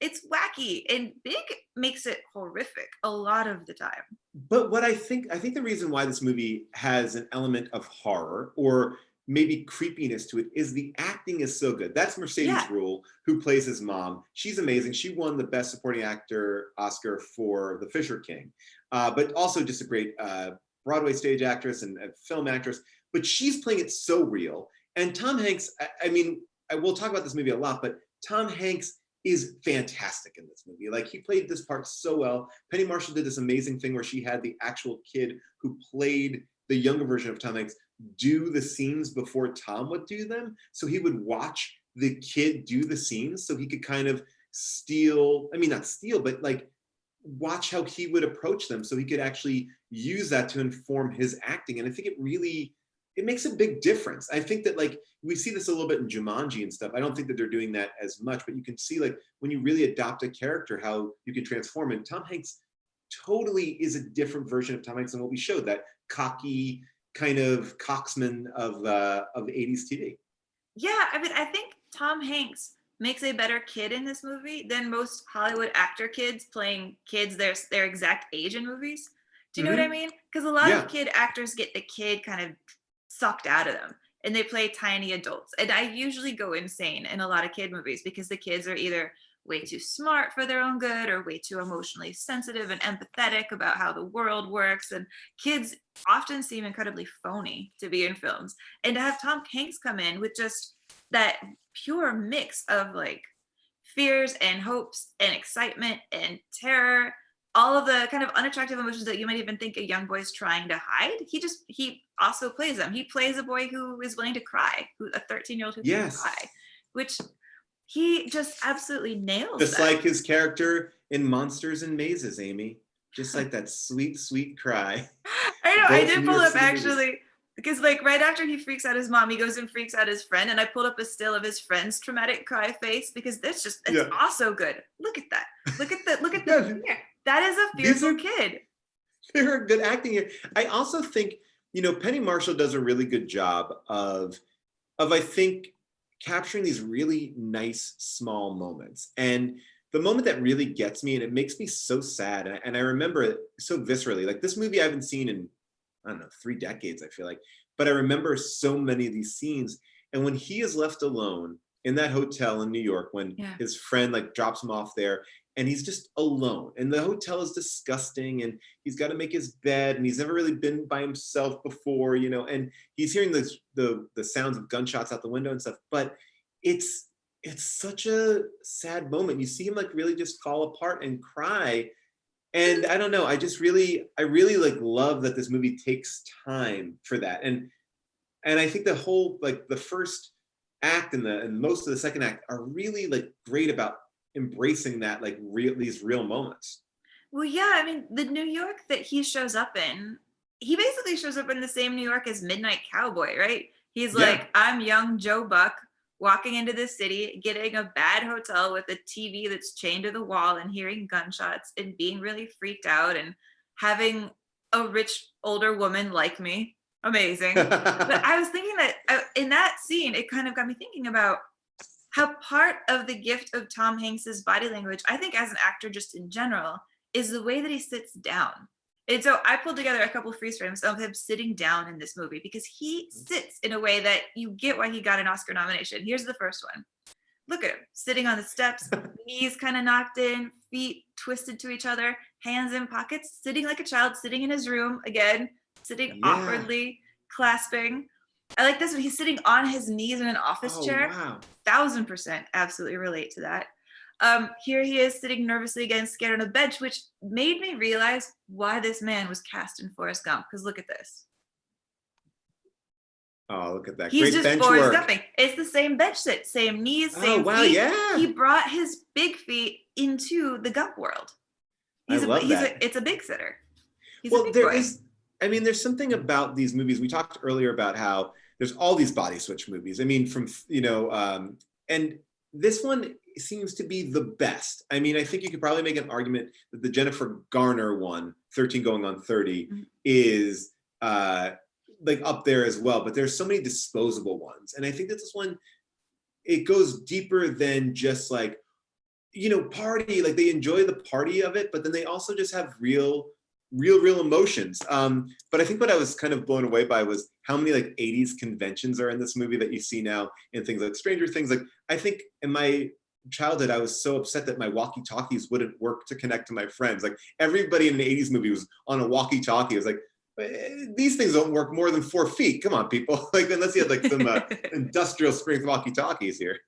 it's wacky, and Big makes it horrific a lot of the time. But what I think the reason why this movie has an element of horror or maybe creepiness to it is the acting is so good. That's Mercedes Rule, who plays his mom. She's amazing. She won the Best Supporting Actor Oscar for The Fisher King, but also just a great Broadway stage actress and film actress. But she's playing it so real. And Tom Hanks, I mean, we'll talk about this movie a lot, but Tom Hanks is fantastic in this movie. He played this part so well. Penny Marshall did this amazing thing where she had the actual kid who played the younger version of Tom Hanks do the scenes before Tom would do them. So he would watch the kid do the scenes so he could kind of not steal, but watch how he would approach them so he could actually use that to inform his acting. And I think it makes a big difference. I think that like we see this a little bit in Jumanji and stuff. I don't think that they're doing that as much, but you can see like when you really adopt a character, how you can transform. And Tom Hanks totally is a different version of Tom Hanks than what we showed, that cocky kind of coxman of 80s TV. Yeah, I mean, I think Tom Hanks makes a better kid in this movie than most Hollywood actor kids playing kids their exact age in movies. Do you know what I mean? Because a lot of kid actors get the kid kind of sucked out of them and they play tiny adults. And I usually go insane in a lot of kid movies because the kids are either way too smart for their own good or way too emotionally sensitive and empathetic about how the world works. And kids often seem incredibly phony to be in films. And to have Tom Hanks come in with just that pure mix of like fears and hopes and excitement and terror, all of the kind of unattractive emotions that you might even think a young boy's trying to hide, he also plays them. He plays a boy who is willing to cry, a 13-year-old who can cry, which he just absolutely nails. Just like his character in Monsters and Mazes, Amy. Just like that sweet, sweet cry. I know, I did pull up actually, because like right after he freaks out his mom, he goes and freaks out his friend, and I pulled up a still of his friend's traumatic cry face because it's also good. Look at that. Look at the that is a fearful kid. They're good acting here. I also think, Penny Marshall does a really good job of I think capturing these really nice small moments. And the moment that really gets me, and it makes me so sad, and I remember it so viscerally, like this movie I haven't seen in, I don't know, 3 decades, I feel like, but I remember so many of these scenes. And when he is left alone in that hotel in New York, when his friend like drops him off there, and he's just alone, and the hotel is disgusting, and he's got to make his bed, and he's never really been by himself before, and he's hearing the sounds of gunshots out the window and stuff. But it's such a sad moment. You see him like really just fall apart and cry. And I don't know, I really like love that this movie takes time for that. And I think the whole, like the first act and most of the second act are really like great about embracing that, like these real moments. Well, yeah, I mean, the New York that he shows up in, he basically shows up in the same New York as Midnight Cowboy, right? He's like, I'm young Joe Buck walking into the city, getting a bad hotel with a TV that's chained to the wall and hearing gunshots and being really freaked out and having a rich older woman like me. Amazing. But I was thinking that in that scene, it kind of got me thinking about how part of the gift of Tom Hanks's body language, I think as an actor just in general, is the way that he sits down. And so I pulled together a couple of freeze frames of him sitting down in this movie because he sits in a way that you get why he got an Oscar nomination. Here's the first one. Look at him sitting on the steps, knees kind of knocked in, feet twisted to each other, hands in pockets, sitting like a child, sitting in his room again, sitting awkwardly, clasping. I like this one. He's sitting on his knees in an office chair. Wow. 1000% absolutely relate to that. Here he is sitting nervously again, scared on a bench, which made me realize why this man was cast in Forrest Gump. Because look at this. Oh, look at that. He's Great just bench Forrest work. Gumping. It's the same bench sit, same knees, same feet. Yeah. He brought his big feet into the Gump world. It's a big sitter. He's a big boy. There's something about these movies. We talked earlier about how there's all these body switch movies. I mean, and this one seems to be the best. I mean, I think you could probably make an argument that the Jennifer Garner one, 13 Going on 30, is like up there as well. But there's so many disposable ones. And I think that this one, it goes deeper than just like, party. Like they enjoy the party of it, but then they also just have real emotions. But I think what I was kind of blown away by was how many like 80s conventions are in this movie that you see now in things like Stranger Things. Like I think in my childhood, I was so upset that my walkie-talkies wouldn't work to connect to my friends. Like everybody in the 80s movie was on a walkie-talkie. I was like, these things don't work more than 4 feet. Come on, people. Like unless you had like some industrial strength walkie-talkies here.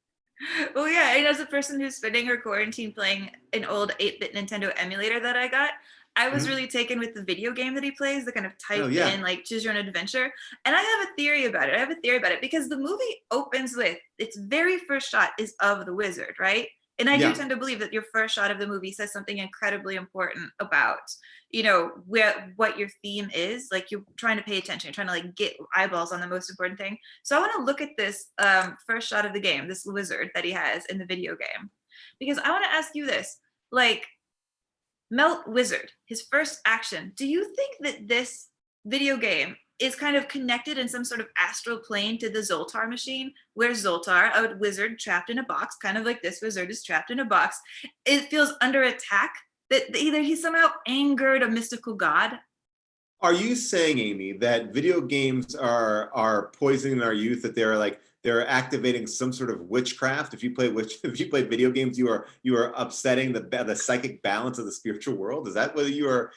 Well, yeah, and as a person who's spending her quarantine playing an old 8-bit Nintendo emulator that I got, I was really taken with the video game that he plays, the kind of type in, like, choose your own adventure. And I have a theory about it. Because the movie opens with, its very first shot is of the wizard, right? And I Yeah. do tend to believe that your first shot of the movie says something incredibly important about, what your theme is. Like, you're trying to pay attention, you're trying to like get eyeballs on the most important thing. So I want to look at this first shot of the game, this wizard that he has in the video game, because I want to ask you this, like, Melt Wizard, his first action. Do you think that this video game is kind of connected in some sort of astral plane to the Zoltar machine, where Zoltar, a wizard trapped in a box, kind of like this wizard is trapped in a box, it feels under attack, that either he somehow angered a mystical god? Are you saying, Amy, that video games are poisoning our youth, that they're activating some sort of witchcraft? If you play video games, you are upsetting the psychic balance of the spiritual world? Is that what your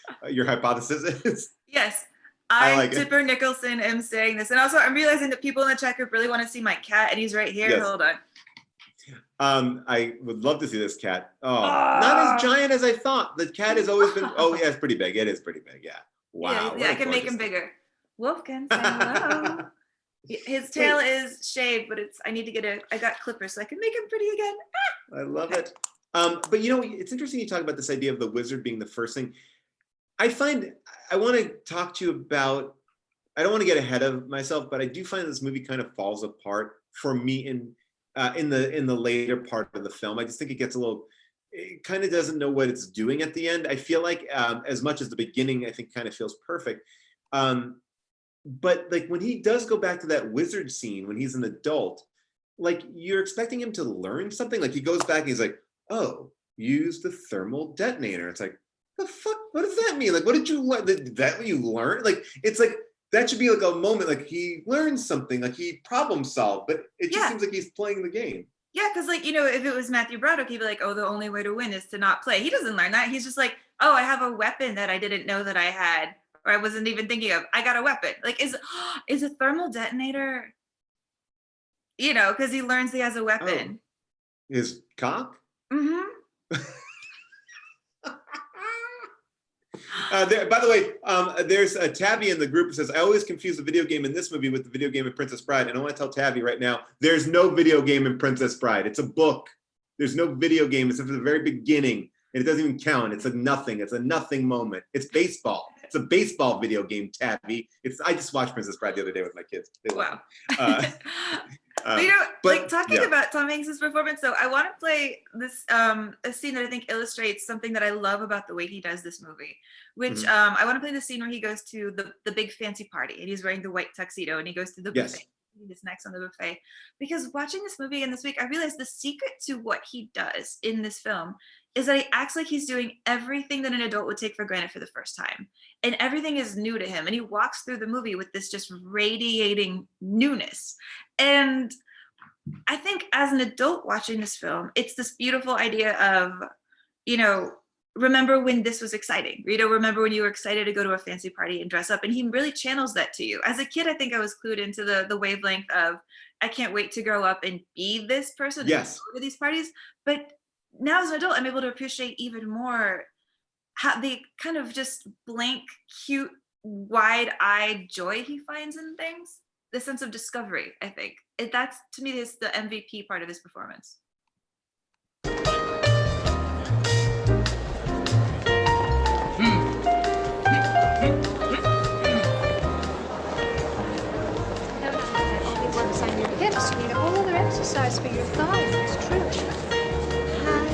hypothesis is? Yes. I I, like it. Tipper Nicholson, am saying this. And also, I'm realizing that people in the chat group really want to see my cat, and he's right here. Yes. Hold on. I would love to see this cat. Oh, not as giant as I thought. The cat has always been. Oh, yeah, it's pretty big. It is pretty big. Yeah. Wow. Yeah, I can make him bigger. Wolfkin, say hello. His tail is shaved, but I got clippers so I can make him pretty again. I love it. But it's interesting you talk about this idea of the wizard being the first thing. I want to talk to you about, I don't want to get ahead of myself, but I do find this movie kind of falls apart for me in the later part of the film. I just think it kind of doesn't know what it's doing at the end. I feel like as much as the beginning, I think kind of feels perfect. But like when he does go back to that wizard scene, when he's an adult, like you're expecting him to learn something. Like he goes back and he's like, oh, use the thermal detonator. It's like, the fuck, what does that mean? Like, what did you learn? Is that what you learned? Like, it's like, that should be like a moment, like he learned something, like he problem solved, but it just seems like he's playing the game. Yeah, because if it was Matthew Broderick, he'd be like, oh, the only way to win is to not play. He doesn't learn that. He's just like, oh, I have a weapon that I didn't know that I had, or I wasn't even thinking of. I got a weapon. Like, is a thermal detonator, because he learns he has a weapon. Oh. His cock? Mm-hmm. By the way, there's a Tabby in the group who says, I always confuse the video game in this movie with the video game in Princess Bride. And I want to tell Tabby right now, there's no video game in Princess Bride. It's a book. There's no video game except for the very beginning. And it doesn't even count. It's a nothing. It's a nothing moment. It's baseball. It's a baseball video game, Tabby. I just watched Princess Bride the other day with my kids. Wow. But talking about Tom Hanks's performance, though, I want to play this a scene that I think illustrates something that I love about the way he does this movie, which I want to play the scene where he goes to the big fancy party and he's wearing the white tuxedo and he goes to the buffet. He snacks on the buffet. Because watching this movie and this week, I realized the secret to what he does in this film is that he acts like he's doing everything that an adult would take for granted for the first time. And everything is new to him. And he walks through the movie with this just radiating newness. And I think as an adult watching this film, it's this beautiful idea of, remember when this was exciting. Remember when you were excited to go to a fancy party and dress up. And he really channels that to you. As a kid, I think I was clued into the wavelength of, I can't wait to grow up and be this person. Yes. And go to these parties. But now as an adult, I'm able to appreciate even more how the kind of just blank, cute, wide-eyed joy he finds in things. The sense of discovery, I think. That's, to me, is the MVP part of his performance. Works on your hips. You need a whole other exercise for your thighs. It's true. Hi.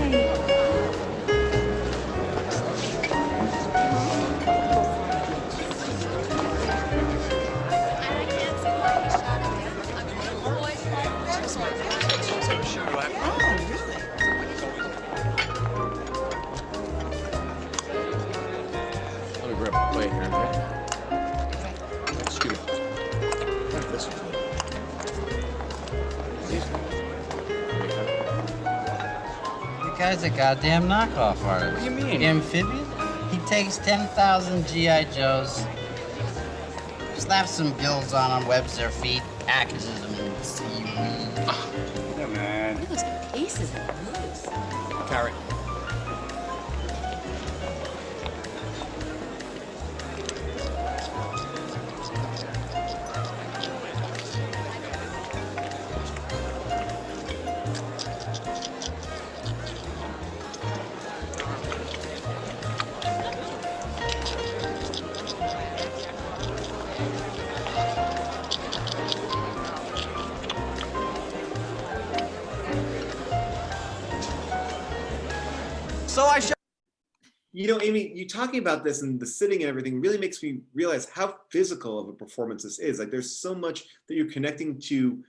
Let me grab a plate here, okay? Excuse me. Have this one. The guy's a goddamn knockoff artist. What do you mean? Amphibian? He takes 10,000 G.I. Joes, slaps some gills on, webs their feet, packages them in seaweed. Yeah, man. Look at those aces and blues. Carrot. You know, Amy, you talking about this and the sitting and everything really makes me realize how physical of a performance this is. Like there's so much that you're connecting to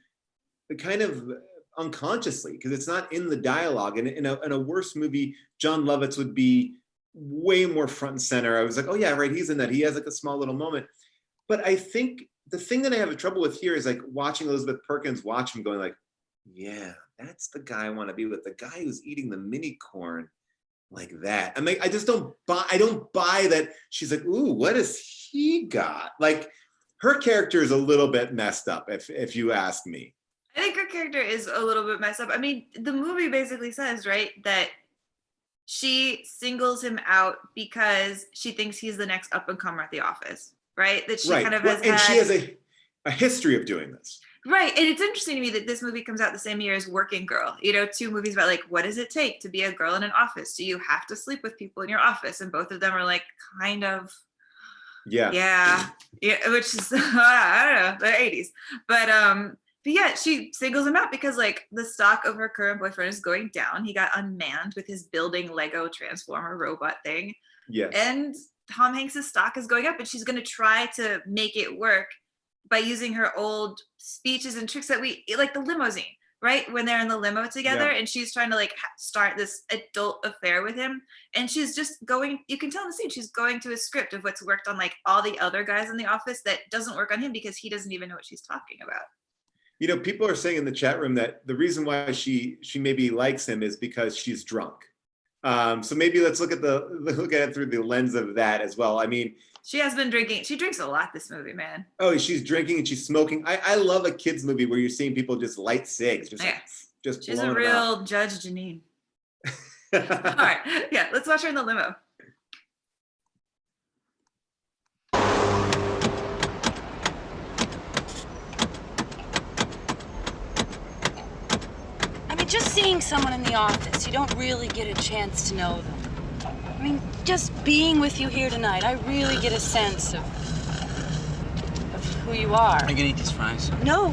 the kind of unconsciously, because it's not in the dialogue. And in a worse movie, John Lovitz would be way more front and center. I was like, oh yeah, right, he's in that. He has like a small little moment. But I think the thing that I have trouble with here is like watching Elizabeth Perkins watch him going like, yeah, that's the guy I want to be with, the guy who's eating the mini corn like that. I mean, I just don't buy that she's like, ooh, what has he got? Like her character is a little bit messed up, if you ask me. I think her character is a little bit messed up. I mean, the movie basically says, right, that she singles him out because she thinks he's the next up and comer at the office, right? That she kind of has and she has a history of doing this. Right. And it's interesting to me that this movie comes out the same year as Working Girl, you know, 2 movies about like, what does it take to be a girl in an office? Do you have to sleep with people in your office? And both of them are like, kind of. Yeah. Which is, I don't know, the 80s. But yeah, she singles him out because like the stock of her current boyfriend is going down. He got unmanned with his building Lego Transformer robot thing. Yes. And Tom Hanks's stock is going up, and she's going to try to make it work by using her old speeches and tricks that we like, the limousine, right? When they're in the limo together, and she's trying to like start this adult affair with him. And she's just going, you can tell in the scene, she's going to a script of what's worked on like all the other guys in the office that doesn't work on him because he doesn't even know what she's talking about. You know, people are saying in the chat room that the reason why she maybe likes him is because she's drunk. So maybe let's look at it through the lens of that as well. I mean, she has been drinking. She drinks a lot this movie, man. Oh, she's drinking and she's smoking. I love a kids movie where you're seeing people just light cigs. She's a real Judge Janine. All right, yeah, let's watch her in the limo. I mean, just seeing someone in the office, you don't really get a chance to know them. I mean, just being with you here tonight, I really get a sense of who you are. Are you gonna eat these fries? No.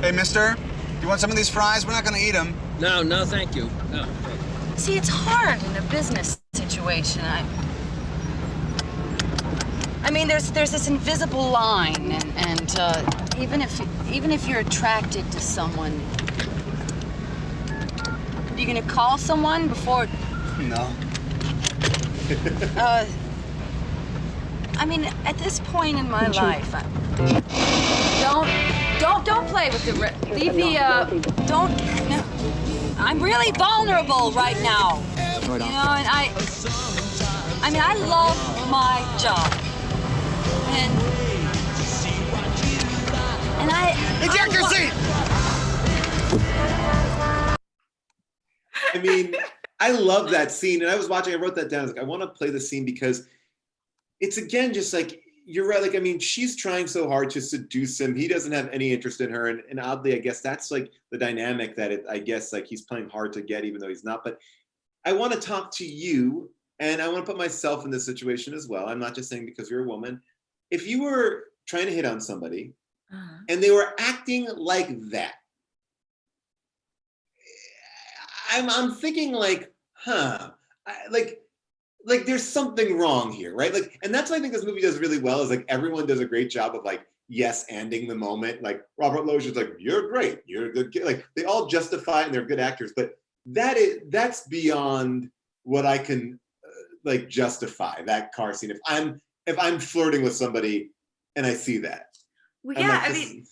Hey, mister, you want some of these fries? We're not gonna eat them. No, thank you. No. See, it's hard in a business situation. I mean, there's this invisible line, and even if you're attracted to someone, are you gonna call someone before? No. I mean, at this point in my life, don't play with leave the, don't, no. I'm really vulnerable right now. You know, and I mean, I love my job. And eject your seat! I mean, I love that scene. And I was watching, I wrote that down. I was like, I want to play the scene because it's again, just like, you're right. Like, I mean, she's trying so hard to seduce him. He doesn't have any interest in her. And oddly, I guess that's like the dynamic that I guess like he's playing hard to get, even though he's not. But I want to talk to you, and I want to put myself in this situation as well. I'm not just saying because you're a woman. If you were trying to hit on somebody and they were acting like that, I'm thinking like, like there's something wrong here, right? Like, and that's what I think this movie does really well is like everyone does a great job of like yes-anding the moment. Like Robert Loggia's like, you're great, you're a good kid. Like they all justify it and they're good actors, but that's beyond what I can like justify that car scene. If I'm flirting with somebody and I see that. Well, yeah, I mean,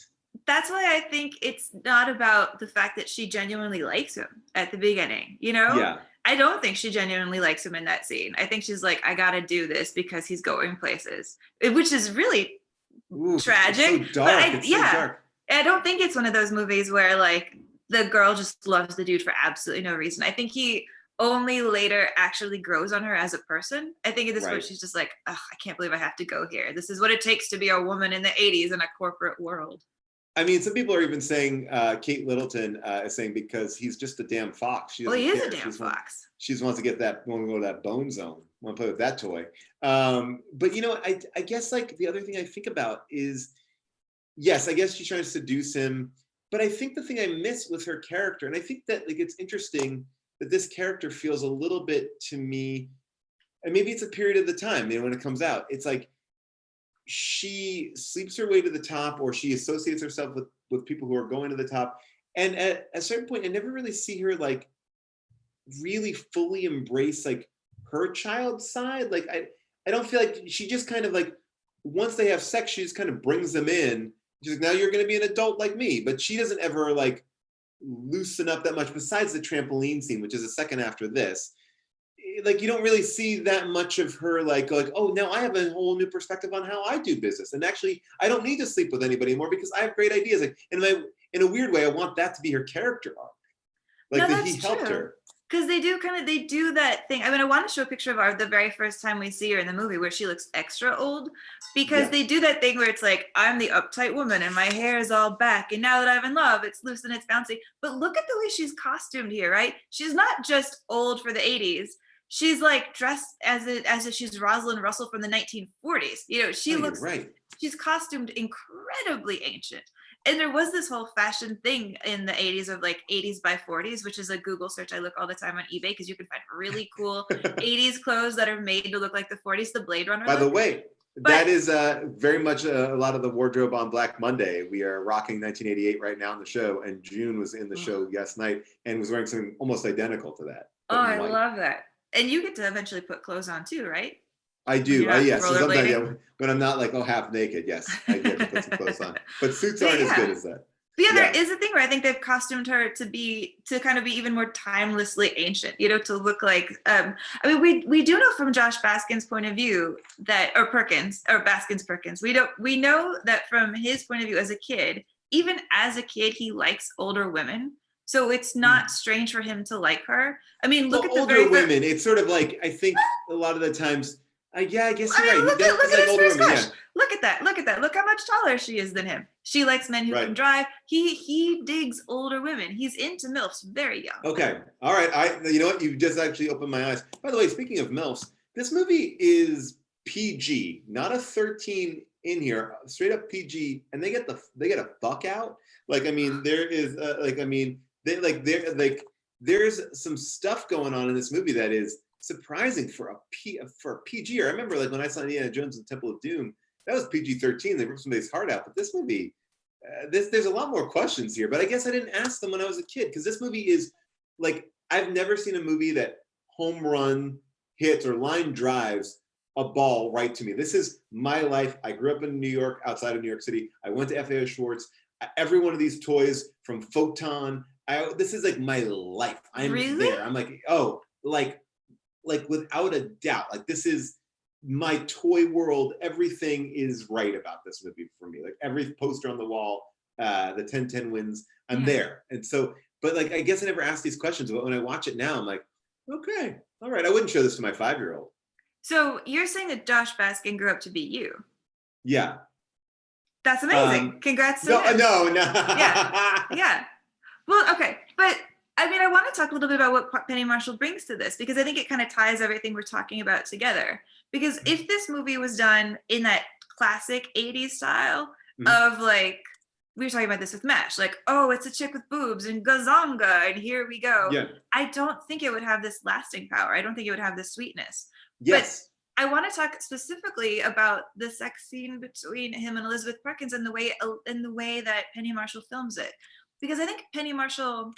that's why I think it's not about the fact that she genuinely likes him at the beginning, you know? Yeah. I don't think she genuinely likes him in that scene. I think she's like, I gotta do this because he's going places, which is really tragic. It's so dark. But so dark. I don't think it's one of those movies where like the girl just loves the dude for absolutely no reason. I think he only later actually grows on her as a person. I think at this point she's just like, I can't believe I have to go here. This is what it takes to be a woman in the 80s in a corporate world. I mean, some people are even saying Kate Littleton is saying because he's just a damn fox. He is a damn fox. She just wants to get that, want to go to that bone zone, want to play with that toy. But you know, I guess like the other thing I think about is, yes, I guess she's trying to seduce him. But I think the thing I miss with her character, and I think that like it's interesting that this character feels a little bit to me and maybe it's a period of the time, when it comes out, it's like she sleeps her way to the top, or she associates herself with people who are going to the top. And at a certain point, I never really see her like really fully embrace like her child side. Like I don't feel like she just kind of like, once they have sex, she just kind of brings them in. She's like, now you're going to be an adult like me. But she doesn't ever like loosen up that much, besides the trampoline scene, which is a second after this. Like, you don't really see that much of her like, oh, now I have a whole new perspective on how I do business. And actually, I don't need to sleep with anybody anymore because I have great ideas. Like, in a weird way, I want that to be her character arc. Like, that he helped her. Because they do that thing. I mean, I want to show a picture of her the very first time we see her in the movie where she looks extra old, because they do that thing where it's like, I'm the uptight woman and my hair is all back, and now that I'm in love, it's loose and it's bouncy. But look at the way she's costumed here, right? She's not just old for the 80s. She's like dressed as if she's Rosalind Russell from the 1940s. She looks right. She's costumed incredibly ancient. And there was this whole fashion thing in the 80s of like 80s by 40s, which is a Google search I look all the time on eBay, because you can find really cool 80s clothes that are made to look like the 40s, the Blade Runner. By the way, that is very much a lot of the wardrobe on Black Monday. We are rocking 1988 right now in the show, and June was in the show last night and was wearing something almost identical to that. Oh, I love that. And you get to eventually put clothes on too, right? I do. Yes. So sometimes, when I'm not like half naked, yes, I get to put some clothes on. But suits aren't as good as that. But there is a thing where I think they've costumed her to kind of be even more timelessly ancient, to look like, I mean, we do know from Josh Baskin's point of view Baskin's Perkins. We know that from his point of view as a kid, even as a kid, he likes older women. So it's not strange for him to like her. I mean, look at the older women. It's sort of like, I think a lot of the times, I guess you're right. Look at his first crush. Look at that. Look how much taller she is than him. She likes men who can drive. He digs older women. He's into MILFs very young. Okay. All right. You know what? You just actually opened my eyes. By the way, speaking of MILFs, this movie is PG, not a 13 in here, straight up PG, and they get a fuck out. Like, I mean, there is there's some stuff going on in this movie that is surprising for a PG. I remember like when I saw Indiana Jones and the Temple of Doom, that was PG-13. They ripped somebody's heart out. But this movie, there's a lot more questions here. But I guess I didn't ask them when I was a kid, because this movie is like, I've never seen a movie that home run hits or line drives a ball right to me. This is my life. I grew up in New York, outside of New York City. I went to FAO Schwartz. Every one of these toys from Photon, this is like my life. I'm really? There. I'm like, oh, like without a doubt, like this is my toy world. Everything is right about this movie for me. Like every poster on the wall, the 10-10 wins, I'm there. And so, but like, I guess I never asked these questions, but when I watch it now, I'm like, okay, all right. I wouldn't show this to my 5-year-old. So you're saying that Josh Baskin grew up to be you? Yeah. That's amazing. Congrats to him. No. Yeah. Well, okay. But I mean, I want to talk a little bit about what Penny Marshall brings to this, because I think it kind of ties everything we're talking about together. Because if this movie was done in that classic 80s style of like, we were talking about this with MASH, like, oh, it's a chick with boobs and gazonga, and here we go. Yeah. I don't think it would have this lasting power. I don't think it would have this sweetness. Yes. But I want to talk specifically about the sex scene between him and Elizabeth Perkins and the way that Penny Marshall films it. Because I think Penny Marshall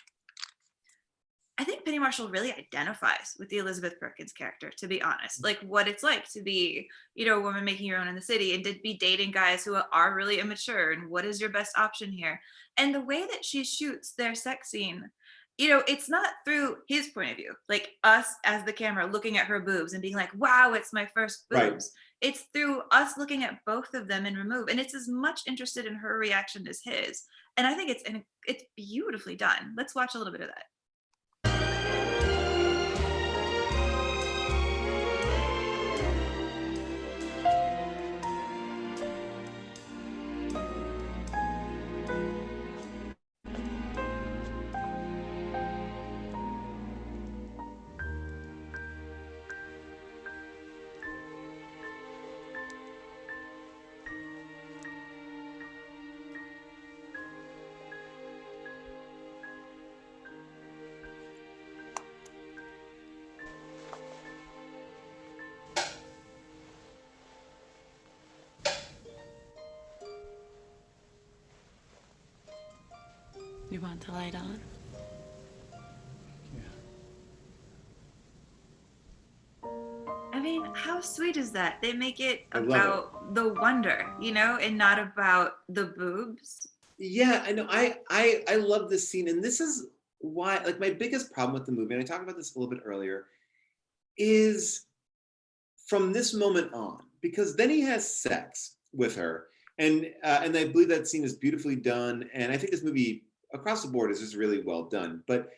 really identifies with the Elizabeth Perkins character, to be honest. Like what it's like to be, a woman making your own in the city and to be dating guys who are really immature, and what is your best option here? And the way that she shoots their sex scene, it's not through his point of view, like us as the camera looking at her boobs and being like, wow, it's my first boobs. Right. It's through us looking at both of them in remove. And it's as much interested in her reaction as his. And I think it's beautifully done. Let's watch a little bit of that. You want the light on? I mean, how sweet is that? They make it I love about the wonder, you know, and not about the boobs. Yeah, I know. I love this scene, and this is why, like, my biggest problem with the movie, and I talked about this a little bit earlier, is from this moment on, because then he has sex with her, and I believe that scene is beautifully done, and I think this movie across the board is just really well done. But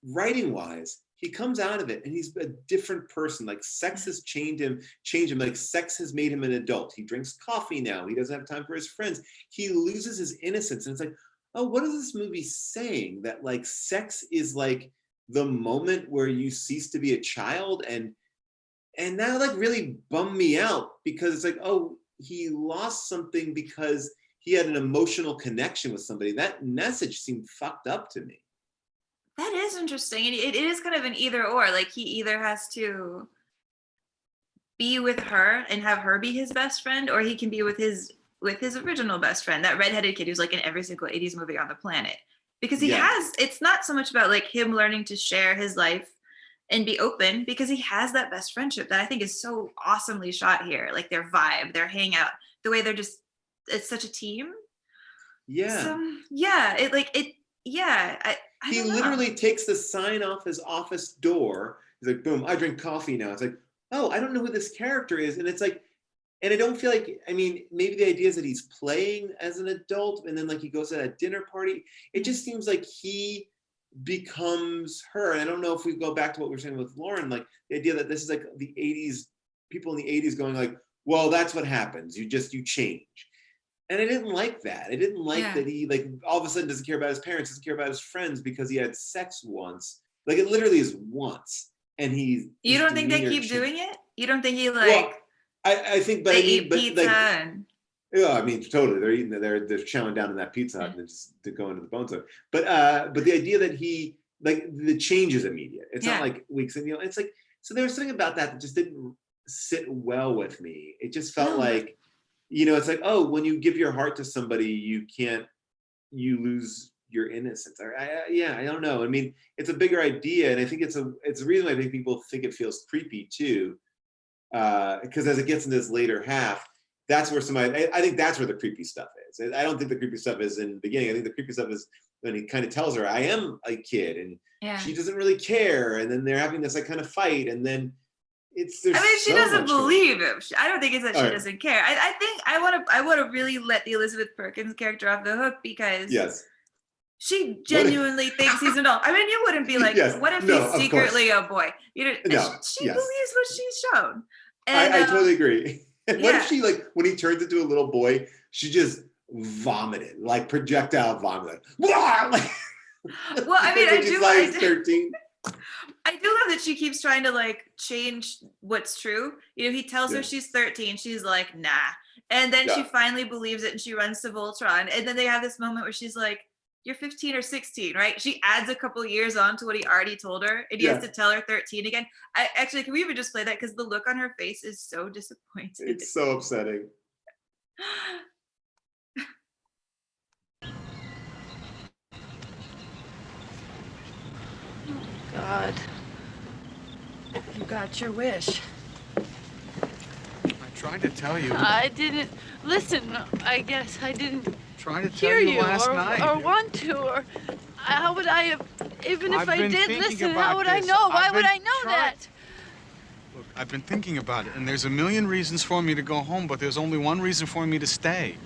writing wise, he comes out of it and he's a different person. Like, sex has changed him. Like, sex has made him an adult. He drinks coffee now. He doesn't have time for his friends. He loses his innocence. And it's like, oh, what is this movie saying? That, like, sex is like the moment where you cease to be a child. And that, like, really bummed me out, because it's like, oh, he lost something because he had an emotional connection with somebody. That message seemed fucked up to me. That is interesting. And it is kind of an either or. Like, he either has to be with her and have her be his best friend, or he can be with his original best friend, that redheaded kid who's like in every single 80s movie on the planet. Because he has, it's not so much about like him learning to share his life and be open, because he has that best friendship that I think is so awesomely shot here. Like, their vibe, their hangout, the way they're just, it's such a team. Yeah. So, yeah, He literally takes the sign off his office door. He's like, boom, I drink coffee now. It's like, oh, I don't know who this character is. And it's like, and I don't feel like, I mean, maybe the idea is that he's playing as an adult, and then like he goes to that dinner party. It just seems like he becomes her. And I don't know if we go back to what we were saying with Lauren, like the idea that this is like the 80s, people in the 80s going like, well, that's what happens. You change. And I didn't like that. I didn't like that he, like, all of a sudden doesn't care about his parents, doesn't care about his friends because he had sex once. Like, it literally is once. And you don't think they keep doing it? You don't think he, like, well, I think, but they I mean, eat but pizza like, and... yeah, I mean, totally. They're eating, they're chowing down in that Pizza Hut and just to go into the bone zone. But the idea that he, like, the change is immediate. It's not like weeks, and it's like, so there was something about that just didn't sit well with me. It just felt like, it's like, oh, when you give your heart to somebody, you lose your innocence. I don't know. I mean, it's a bigger idea, and I think it's a reason why I think people think it feels creepy too, because as it gets into this later half, that's where I think that's where the creepy stuff is. I don't think the creepy stuff is in the beginning. I think the creepy stuff is when he kind of tells her, I am a kid, and she doesn't really care, and then they're having this like kind of fight, and then she doesn't believe him. I don't think it's that she doesn't care. I think I want to really let the Elizabeth Perkins character off the hook, because she genuinely thinks he's an adult. I mean, you wouldn't be like, what if he's secretly a boy? She believes what she's shown. And, I totally agree. And what if she, like, when he turns into a little boy, she just vomited, like projectile vomited. Well, I mean, I do. 13. I do love that she keeps trying to like change what's true. He tells her she's 13. She's like, nah. And then she finally believes it, and she runs to Voltron. And then they have this moment where she's like, you're 15 or 16, right? She adds a couple years on to what he already told her, and he has to tell her 13 again. Actually, can we even just play that? Because the look on her face is so disappointed. It's so upsetting. God. You got your wish. I tried to tell you. I didn't listen. I guess I didn't trying to hear tell you you last or, night. or want to, or how would I have, even if I did listen, about how would I this. know? Why I've would been I know that? Look, I've been thinking about it, and there's a million reasons for me to go home, but there's only one reason for me to stay.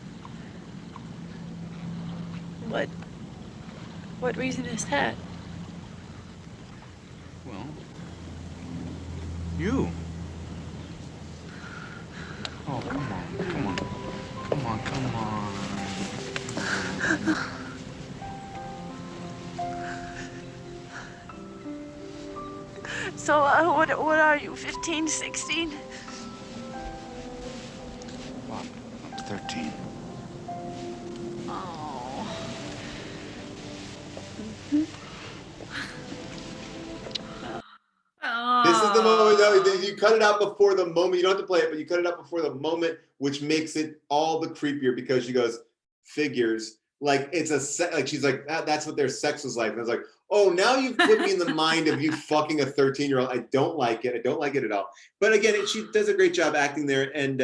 What reason is that? Well, you. Oh, come on. So, what are you, 15, 16? Well, I'm 13. Oh. This is the moment, you cut it out before the moment. You don't have to play it, but you cut it out before the moment, which makes it all the creepier, because she goes, figures, like it's like she's like that's what their sex was like. And I was like, oh, now you've put me in the mind of you fucking a 13-year-old. I don't like it. I don't like it at all. But again, she does a great job acting there. And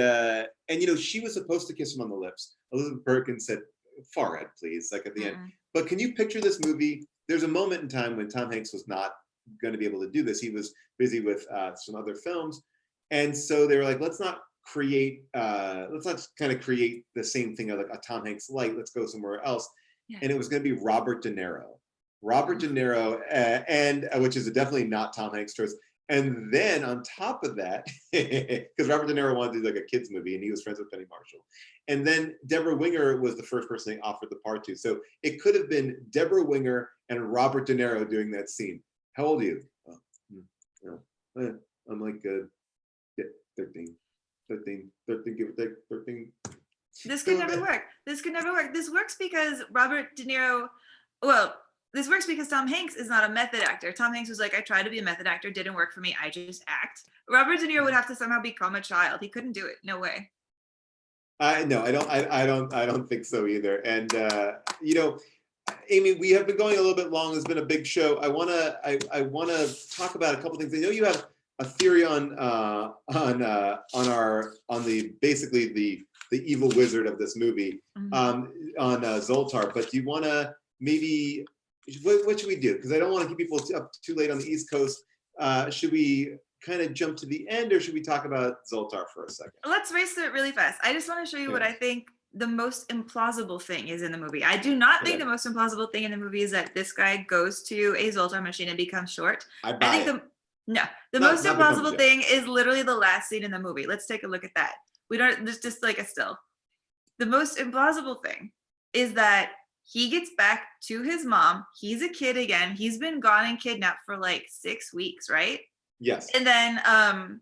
you know, she was supposed to kiss him on the lips. Elizabeth Perkins said, forehead, please, like at the end. But can you picture this movie? There's a moment in time when Tom Hanks was not going to be able to do this. He was busy with some other films. And so they were like, let's not kind of create the same thing of like a Tom Hanks light. Let's go somewhere else. Yeah. And it was going to be Robert De Niro, and which is definitely not Tom Hanks' choice. And then on top of that, because Robert De Niro wanted to do like a kids movie, and he was friends with Penny Marshall. And then Deborah Winger was the first person they offered the part to. So it could have been Deborah Winger and Robert De Niro doing that scene. How old are you? I'm like 13, give or take 13. This could never work. This works because Robert De Niro, this works because Tom Hanks is not a method actor. Tom Hanks was like, I tried to be a method actor, didn't work for me, I just act. Robert De Niro would have to somehow become a child. He couldn't do it. No way. No, I don't think so either. And you know, Amy, we have been going a little bit long. It's been a big show. I wanna talk about a couple things. I know you have a theory on basically the evil wizard of this movie, on Zoltar. But do you want to maybe what should we do? Because I don't want to keep people up too late on the East Coast. Should we kind of jump to the end, or should we talk about Zoltar for a second? Let's race through it really fast. I just want to show you what I think the most implausible thing is in the movie. I do not think the most implausible thing in the movie is that this guy goes to a Zoltar machine and becomes short. I think the most implausible thing is literally the last scene in the movie. Let's take a look at that. There's just like a still. The most implausible thing is that he gets back to his mom. He's a kid again. He's been gone and kidnapped for like 6 weeks, right? Yes. And then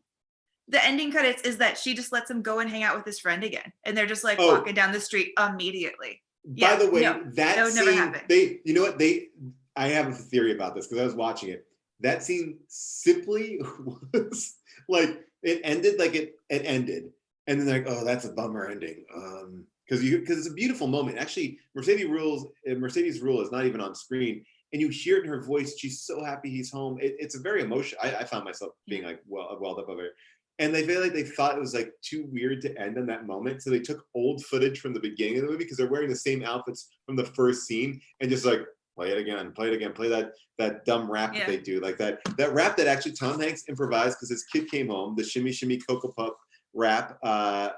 the ending credits is that she just lets him go and hang out with his friend again. And they're just like walking down the street immediately. By the way, that would never happen. You know what? I have a theory about this because I was watching it. That scene simply was like, it ended like it ended. And then they're like, oh, that's a bummer ending. Because it's a beautiful moment. Actually, Mercedes Rule is not even on screen. And you hear it in her voice. She's so happy he's home. It's a very emotional. I found myself being like welled up over it. And they feel like they thought it was like too weird to end on that moment. So they took old footage from the beginning of the movie because they're wearing the same outfits from the first scene and just like, play it again, play that dumb rap that they do. Like that rap that actually Tom Hanks improvised because his kid came home, the Shimmy Shimmy Cocoa Puff rap.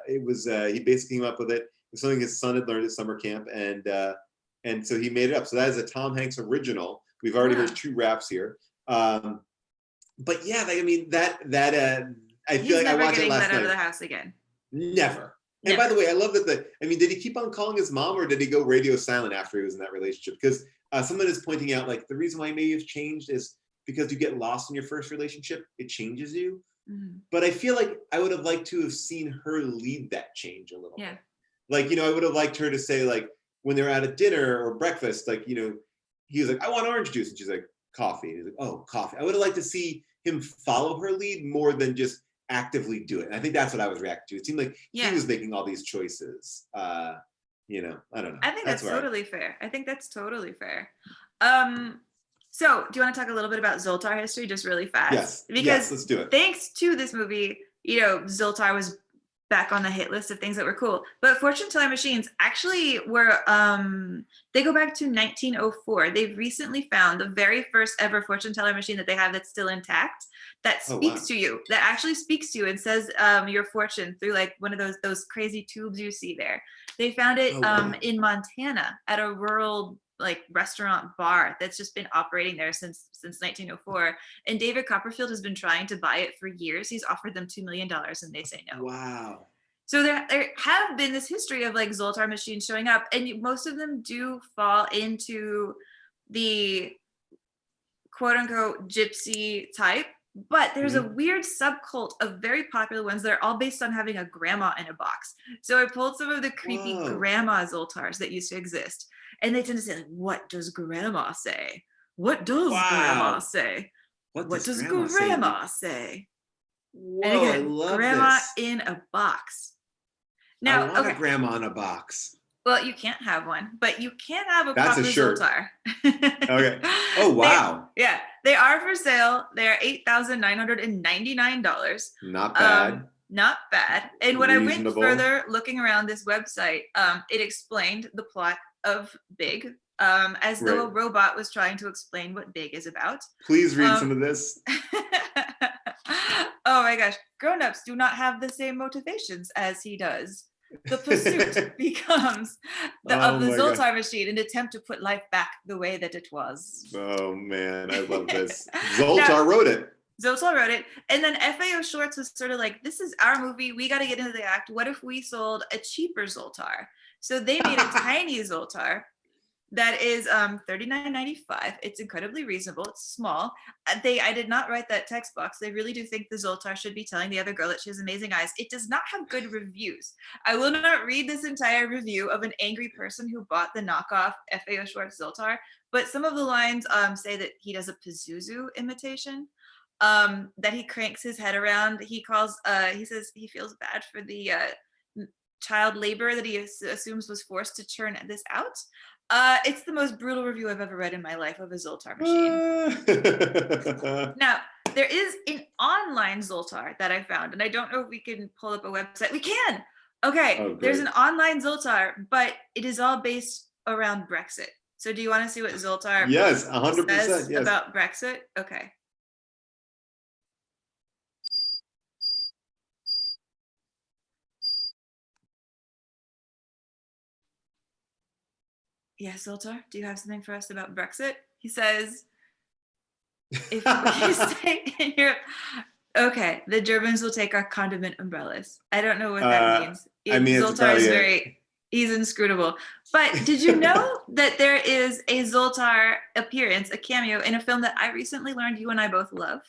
It was, he basically came up with it. It was something his son had learned at summer camp. And so he made it up. So that is a Tom Hanks original. We've already heard 2 raps here. But yeah, I mean, I feel like I watched it last night. He's never getting that out of the house again. Never. And by the way, I love that did he keep on calling his mom or did he go radio silent after he was in that relationship? Because someone is pointing out like the reason why maybe it's changed is because you get lost in your first relationship, it changes you. Mm-hmm. But I feel like I would have liked to have seen her lead that change a little bit. Like, you know, I would have liked her to say like when they're at a dinner or breakfast, like, you know, he was like, I want orange juice. And she's like, coffee. And he's like, oh, coffee. I would have liked to see him follow her lead more than just actively do it. And I think that's what I was reacting to. It seemed like he was making all these choices. You know, I don't know. I think that's totally fair. I think that's totally fair. So do you want to talk a little bit about Zoltar history just really fast? Yes. Because let's do it. Thanks to this movie, you know, Zoltar was back on the hit list of things that were cool. But fortune teller machines actually were, they go back to 1904. They've recently found the very first ever fortune teller machine that they have that's still intact, that speaks to you, that actually speaks to you and says your fortune through like one of those crazy tubes you see there. They found it in Montana at a rural like restaurant bar that's just been operating there since 1904. And David Copperfield has been trying to buy it for years. He's offered them $2 million and they say no. Wow. So there have been this history of like Zoltar machines showing up, and most of them do fall into the quote unquote gypsy type. But there's a weird subcult of very popular ones that are all based on having a grandma in a box. So I pulled some of the creepy grandma Zoltars that used to exist. And they tend to say, like, what does grandma say? What does grandma say? What does grandma say? Whoa, and again, I love grandma this. in a box. Now, I want a grandma in a box. Well, you can't have one, but you can have a That's proper a shirt. Zoltar. Okay. Oh, wow. They are for sale. They are $8,999. Not bad. Not bad. And when I went Reasonable. further looking around this website, it explained the plot of Big, as though a robot was trying to explain what Big is about. Please read some of this. Oh my gosh. Grown-ups do not have the same motivations as he does. The pursuit becomes of the Zoltar machine, an attempt to put life back the way that it was. Oh man, I love this. Zoltar wrote it. Zoltar wrote it. And then FAO Schwartz was sort of like, this is our movie. We got to get into the act. What if we sold a cheaper Zoltar? So they made a tiny Zoltar that is $39.95. It's incredibly reasonable. It's small. I did not write that text box. They really do think the Zoltar should be telling the other girl that she has amazing eyes. It does not have good reviews. I will not read this entire review of an angry person who bought the knockoff FAO Schwartz Zoltar, but some of the lines say that he does a Pazuzu imitation, that he cranks his head around. He says he feels bad for the child labor that he assumes was forced to churn this out. It's the most brutal review I've ever read in my life of a Zoltar machine. Now, there is an online Zoltar that I found, and I don't know if we can pull up a website. We can. Okay, there's an online Zoltar, but it is all based around Brexit. So do you want to see what Zoltar Yes, 100%, says yes. about Brexit? Okay. Yes, Zoltar, do you have something for us about Brexit? He says, if we stay in Europe, okay, the Germans will take our condiment umbrellas. I don't know what that means. I mean, Zoltar is he's inscrutable. But did you know that there is a Zoltar appearance, a cameo, in a film that I recently learned you and I both love?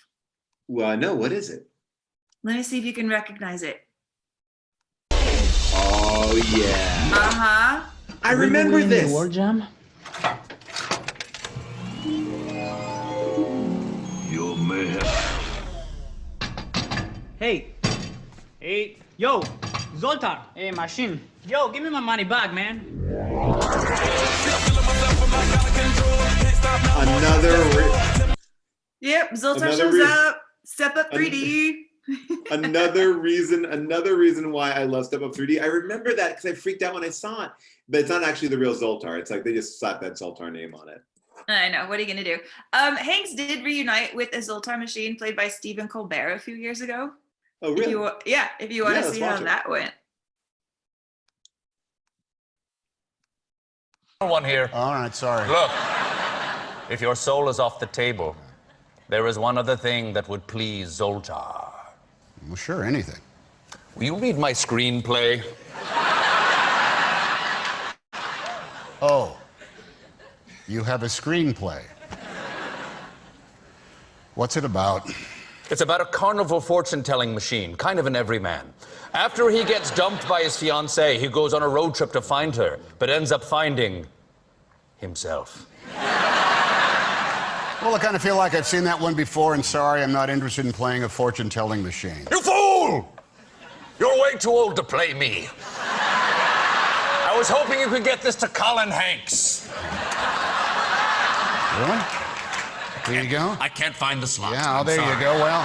Well, no, what is it? Let me see if you can recognize it. Oh, yeah. Uh-huh. I remember this. War Jam? You may have. Hey, yo, Zoltar. Hey, machine. Yo, give me my money back, man. Yep, Zoltar shows up. Step Up 3D. another reason why I love Step Up 3D. I remember that because I freaked out when I saw it, but it's not actually the real Zoltar. It's like they just slapped that Zoltar name on it. I know. What are you gonna do? Hanks did reunite with a Zoltar machine played by Stephen Colbert a few years ago. Oh, really? If you want to see how that went. One here. All right, sorry. Look, if your soul is off the table, there is one other thing that would please Zoltar. Well, sure, anything. Will you read my screenplay? Oh, you have a screenplay. What's it about? It's about a carnival fortune-telling machine, kind of an everyman. After he gets dumped by his fiancée, he goes on a road trip to find her, but ends up finding himself. Well, I kind of feel like I've seen that one before, and sorry, I'm not interested in playing a fortune-telling machine. You fool! You're way too old to play me. I was hoping you could get this to Colin Hanks. Really? There you go. I can't find the slot. Yeah, there you go. Well,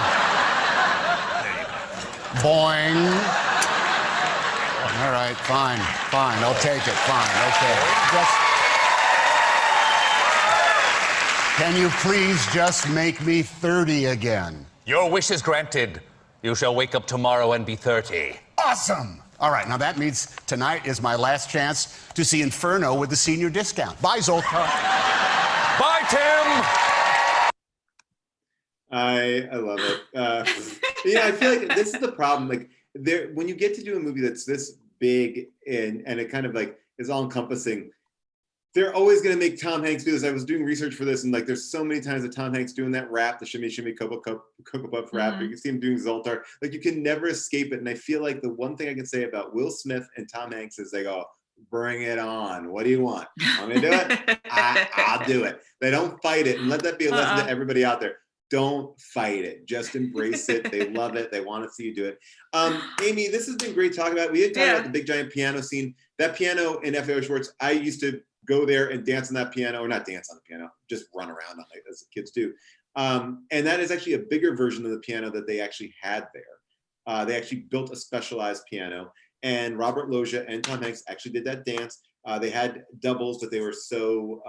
boing. All right, fine. I'll take it. Fine, okay. Can you please just make me 30 again? Your wish is granted. You shall wake up tomorrow and be 30. Awesome. All right, now that means tonight is my last chance to see Inferno with the senior discount. Bye, Zoltar. Bye, Tim. I love it. I feel like this is the problem. Like when you get to do a movie that's this big and it kind of like is all encompassing, they're always going to make Tom Hanks do this. I was doing research for this, and like there's so many times that Tom Hanks doing that rap, the shimmy shimmy cocoa puff rap. You can see him doing Zoltar. Like you can never escape it. And I feel like the one thing I can say about Will Smith and Tom Hanks is they go, "Bring it on. What do you want? Want me to do it? I'll do it." They don't fight it, and let that be a lesson to everybody out there. Don't fight it. Just embrace it. They love it. They want to see you do it. Amy, this has been great talking about. We didn't talk about the big giant piano scene. That piano in FAO Schwartz, I used to go there and dance on that piano, or not dance on the piano, just run around on it as the kids do. And that is actually a bigger version of the piano that they actually had there. They actually built a specialized piano, and Robert Loggia and Tom Hanks actually did that dance. They had doubles, but they were so,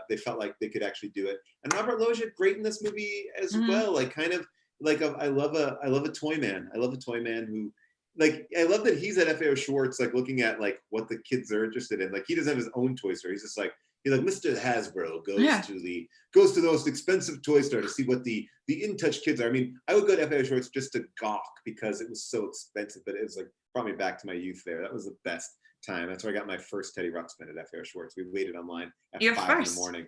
they felt like they could actually do it. And Robert Loggia, great in this movie as well. Like kind of like, I love a toy man. I love a toy man who, like, I love that he's at FAO Schwartz, like looking at like what the kids are interested in. Like he doesn't have his own toy store. He's just like, Mr. Hasbro goes to the most expensive toy store to see what the in-touch kids are. I mean, I would go to FAO Schwartz just to gawk because it was so expensive, but it was like brought me back to my youth there. That was the best time. That's where I got my first Teddy Ruxpin at FAO Schwartz. We waited online at 5 in the morning.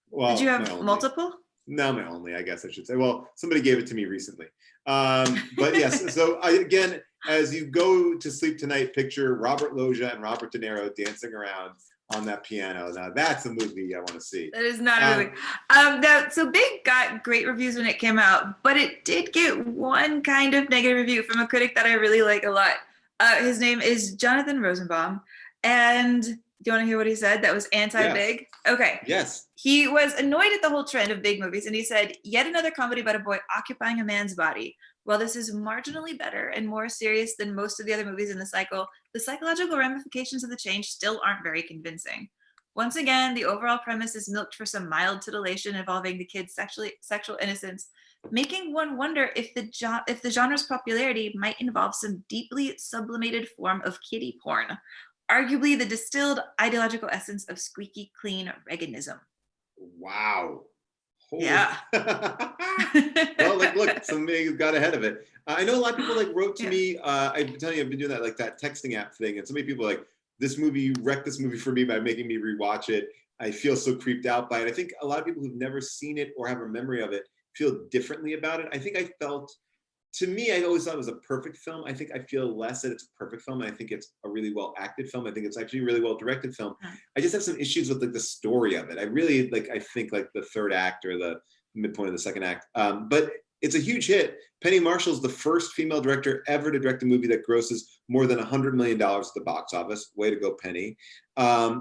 Well, did you have multiple? No, my only, I guess I should say. Well, somebody gave it to me recently. But yes, so again, as you go to sleep tonight, picture Robert Loggia and Robert De Niro dancing around on that piano. Now that's a movie I want to see. That is not a movie. So Big got great reviews when it came out, but it did get one kind of negative review from a critic that I really like a lot. His name is Jonathan Rosenbaum. And do you want to hear what he said? That was anti-Big? Yes. Okay. Yes. He was annoyed at the whole trend of big movies, and he said, yet another comedy about a boy occupying a man's body. While this is marginally better and more serious than most of the other movies in the cycle, the psychological ramifications of the change still aren't very convincing. Once again, the overall premise is milked for some mild titillation involving the kid's sexual innocence, making one wonder if the genre's popularity might involve some deeply sublimated form of kiddie porn, arguably the distilled ideological essence of squeaky clean Reaganism. Wow. Holy. Yeah. Well, like, look, somebody got ahead of it. I know a lot of people like wrote to me. I've been telling you, I've been doing that, like that texting app thing. And so many people are like, this movie, you wrecked this movie for me by making me rewatch it. I feel so creeped out by it. I think a lot of people who've never seen it or have a memory of it feel differently about it. I think I felt, to me, I always thought it was a perfect film. I think I feel less that it's a perfect film. I think it's a really well acted film. I think it's actually a really well directed film. I just have some issues with like the story of it. I really I think like the third act or the midpoint of the second act. But it's a huge hit. Penny Marshall's the first female director ever to direct a movie that grosses more than $100 million at the box office. Way to go, Penny.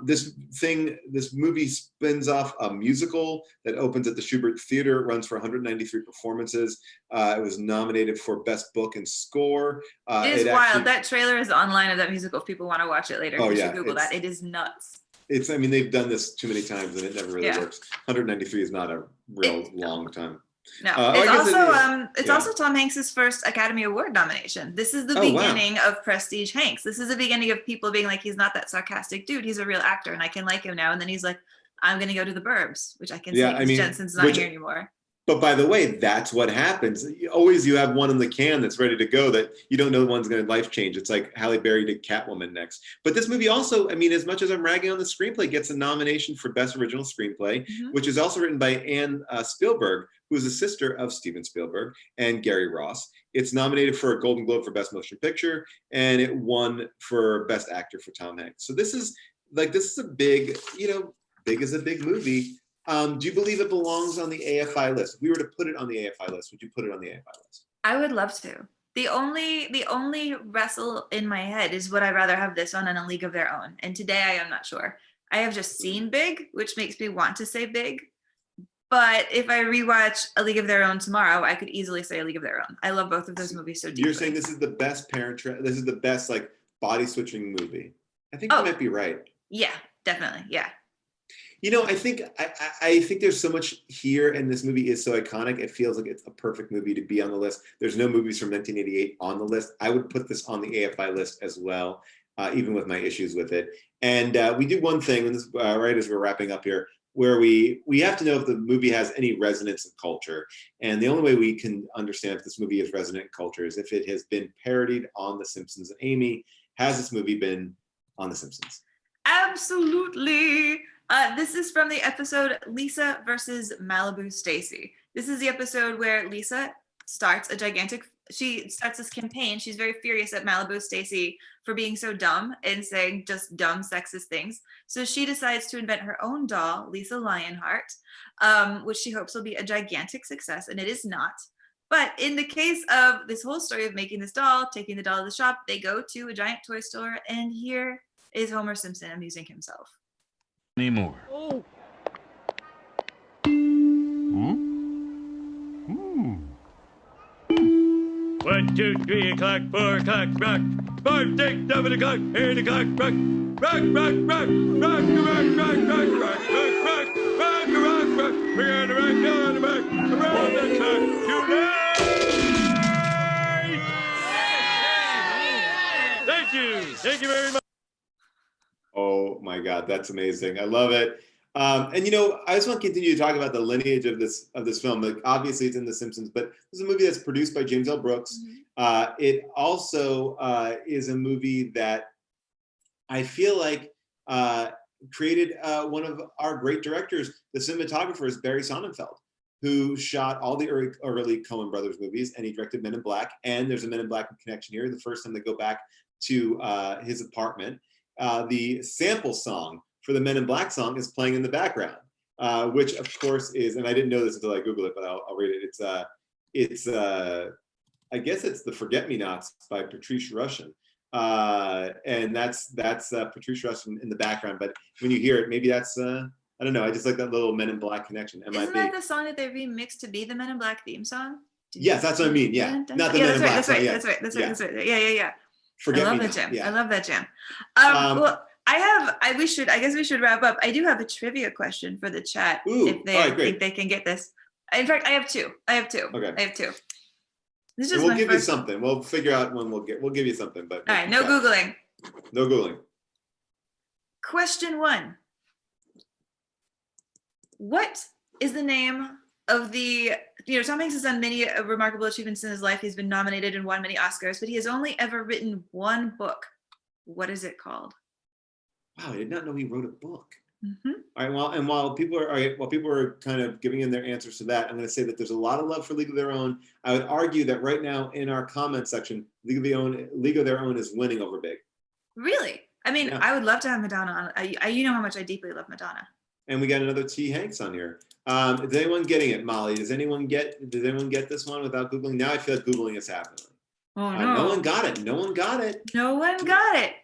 This movie spins off a musical that opens at the Schubert Theater, runs for 193 performances. It was nominated for Best Book and Score. It is wild. That trailer is online of that musical if people want to watch it later. Oh, you yeah, should Google that. It is nuts. I mean, they've done this too many times and it never really works. 193 is not a real long time. No, it's also Tom Hanks's first Academy Award nomination. This is the beginning of Prestige Hanks. This is the beginning of people being like, he's not that sarcastic dude. He's a real actor, and I can like him now. And then he's like, I'm going to go to the Burbs, which I can say because Jensen's not here anymore. But by the way, that's what happens. Always you have one in the can that's ready to go that you don't know one's going to life change. It's like Halle Berry did Catwoman next. But this movie also, I mean, as much as I'm ragging on the screenplay, gets a nomination for Best Original Screenplay, which is also written by Anne Spielberg, who is the sister of Steven Spielberg and Gary Ross. It's nominated for a Golden Globe for Best Motion Picture, and it won for Best Actor for Tom Hanks. So this is a big, big is a big movie. Do you believe it belongs on the AFI list? If we were to put it on the AFI list, would you put it on the AFI list? I would love to. The only wrestle in my head is would I rather have this on in A League of Their Own? And today I am not sure. I have just seen Big, which makes me want to say Big. But if I rewatch A League of Their Own tomorrow, I could easily say A League of Their Own. I love both of those movies so deeply. You're saying this is the best this is the best like body switching movie. I think you might be right. Yeah, definitely. Yeah. I think I think there's so much here, and this movie is so iconic. It feels like it's a perfect movie to be on the list. There's no movies from 1988 on the list. I would put this on the AFI list as well, even with my issues with it. And we do one thing, right as we're wrapping up here, where we have to know if the movie has any resonance in culture. And the only way we can understand if this movie is resonant in culture is if it has been parodied on The Simpsons. And Amy, has this movie been on The Simpsons? Absolutely. This is from the episode Lisa versus Malibu Stacy. This is the episode where Lisa starts a gigantic she starts this campaign. She's very furious at Malibu Stacy for being so dumb and saying just dumb, sexist things. So she decides to invent her own doll, Lisa Lionheart, which she hopes will be a gigantic success, and it is not. But in the case of this whole story of making this doll, taking the doll to the shop, they go to a giant toy store, and here is Homer Simpson amusing himself. Anymore. Oh. 1, 2, 3 o'clock, 4 o'clock, rock. 5, 6, 7 o'clock, 8 o'clock, rock. Rock, rock, rock, rock, rock, rock, rock, rock, rock, rock, rock, rock, rock. We're gonna rock on the back, around the clock tonight. Thank you. Thank you very much. Oh my God, that's amazing. I love it. And you know, I just want to continue to talk about the lineage of this film. Like, obviously, it's in The Simpsons, but this is a movie that's produced by James L. Brooks. It also is a movie that I feel like created one of our great directors. The cinematographer is Barry Sonnenfeld, who shot all the early Coen Brothers movies, and he directed Men in Black. And there's a Men in Black connection here. The first time they go back to his apartment, the sample song for the Men in Black song is playing in the background, which of course is, and I didn't know this until I Googled it, but I'll read it. It's I guess it's the Forget-Me-Nots by Patrice Rushen. And that's Patrice Rushen in the background. But when you hear it, maybe that's, I don't know, I just like that little Men in Black connection. Isn't that the song that they remixed to be the Men in Black theme song? Yes, that's what I mean. Yeah, not the Men in Black song. That's right. Yeah. I love that jam. Yeah. I love that jam. Well, I guess we should wrap up. I do have a trivia question for the chat. If they think they can get this. In fact, I have two. Okay. I have two. This is we'll give you something. We'll figure out when we'll give you something. But all right, no Googling. No Googling. Question 1. What is the name of the, Tom Hanks has done many remarkable achievements in his life. He's been nominated and won many Oscars, but he has only ever written one book. What is it called? Wow, I did not know he wrote a book. Mm-hmm. All right, well, and while people are kind of giving in their answers to that, I'm going to say that there's a lot of love for League of Their Own. I would argue that right now in our comment section, League of Their Own is winning over Big. Really? I mean, I would love to have Madonna on. You know how much I deeply love Madonna. And we got another T. Hanks on here. Is anyone getting it, Molly? Does anyone get this one without Googling? Now I feel like Googling is happening. Oh no! No one got it. No one got it.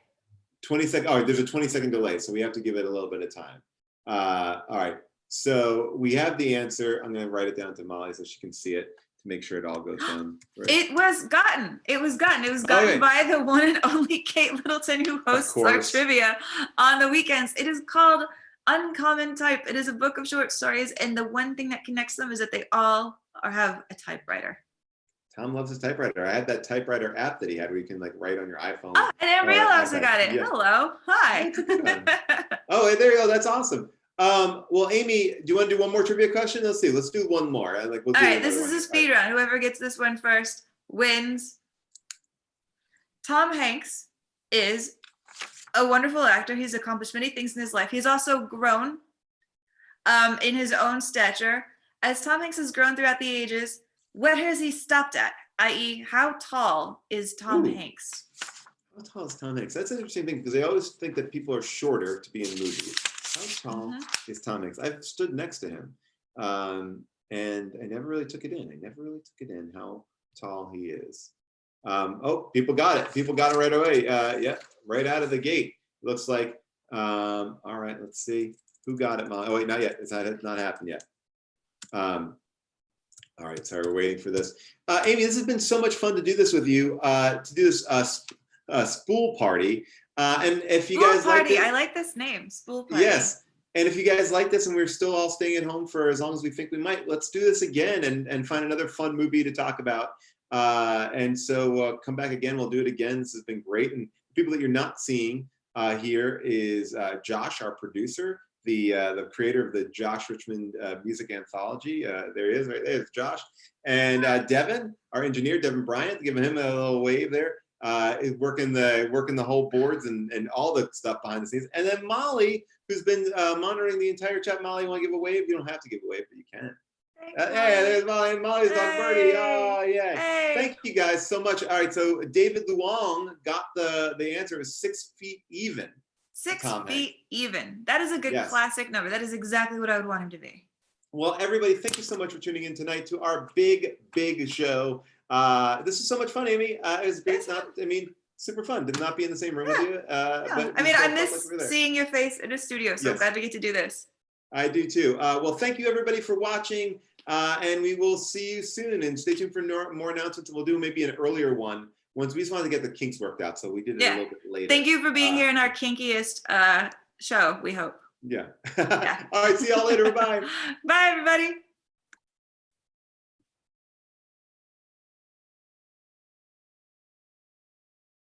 20 second. Oh, there's a 20-second delay, so we have to give it a little bit of time. All right. So we have the answer. I'm going to write it down to Molly so she can see it to make sure it all goes down. Right. It was gotten by the one and only Kate Littleton, who hosts our trivia on the weekends. It is called Uncommon Type. It is a book of short stories, and the one thing that connects them is that they all have a typewriter. Tom loves his typewriter. I had that typewriter app that he had where you can like write on your iPhone. Oh, and Ariel also got it. Yeah. Hello. Hi. Oh, there you go. That's awesome. Well, Amy, do you want to do one more trivia question? Let's see. Let's do one more. All right. This is a speed round. Whoever gets this one first wins. Tom Hanks is a wonderful actor. He's accomplished many things in his life. He's also grown in his own stature. As Tom Hanks has grown throughout the ages, what has he stopped at? I.e., how tall is Tom Hanks? How tall is Tom Hanks? That's an interesting thing because they always think that people are shorter to be in movies. How tall is Tom Hanks? I've stood next to him, and I never really took it in. How tall he is. Oh, people got it. People got it right away. Yeah, right out of the gate. Looks like. All right, let's see who got it. Molly. Oh wait, not yet. It's not happened yet. All right, sorry, we're waiting for this. Amy, this has been so much fun to do this with you. To do this Spool Party. And if you guys like it, I like this name, Spool Party. Yes. And if you guys like this and we're still all staying at home for as long as we think we might, let's do this again and find another fun movie to talk about. And so come back again. We'll do it again. This has been great. And people that you're not seeing here is Josh, our producer, the creator of the Josh Richmond Music Anthology. There he is, right there. It's Josh. And Devin, our engineer, Devin Bryant, giving him a little wave there. Is working the whole boards and all the stuff behind the scenes. And then Molly, who's been monitoring the entire chat. Molly, you want to give a wave? You don't have to give a wave, but you can. There's Molly and Molly's dog Birdie. Oh, yeah. Hey. Thank you guys so much. All right, so David Luong got the answer. It was 6 feet even. 6 Tom feet even. That is a good classic number. That is exactly what I would want him to be. Well, everybody, thank you so much for tuning in tonight to our big show. This is so much fun, Amy. It was great. Super fun. Did not be in the same room with you. But I mean, I miss seeing your face in a studio, so I'm glad we get to do this. I do too. Well, thank you everybody for watching, and we will see you soon. And stay tuned for more announcements. We'll do maybe an earlier one once we just wanted to get the kinks worked out, so we did it a little bit later. Thank you for being here in our kinkiest show. We hope. Yeah. All right. See y'all later. Bye. Bye, everybody.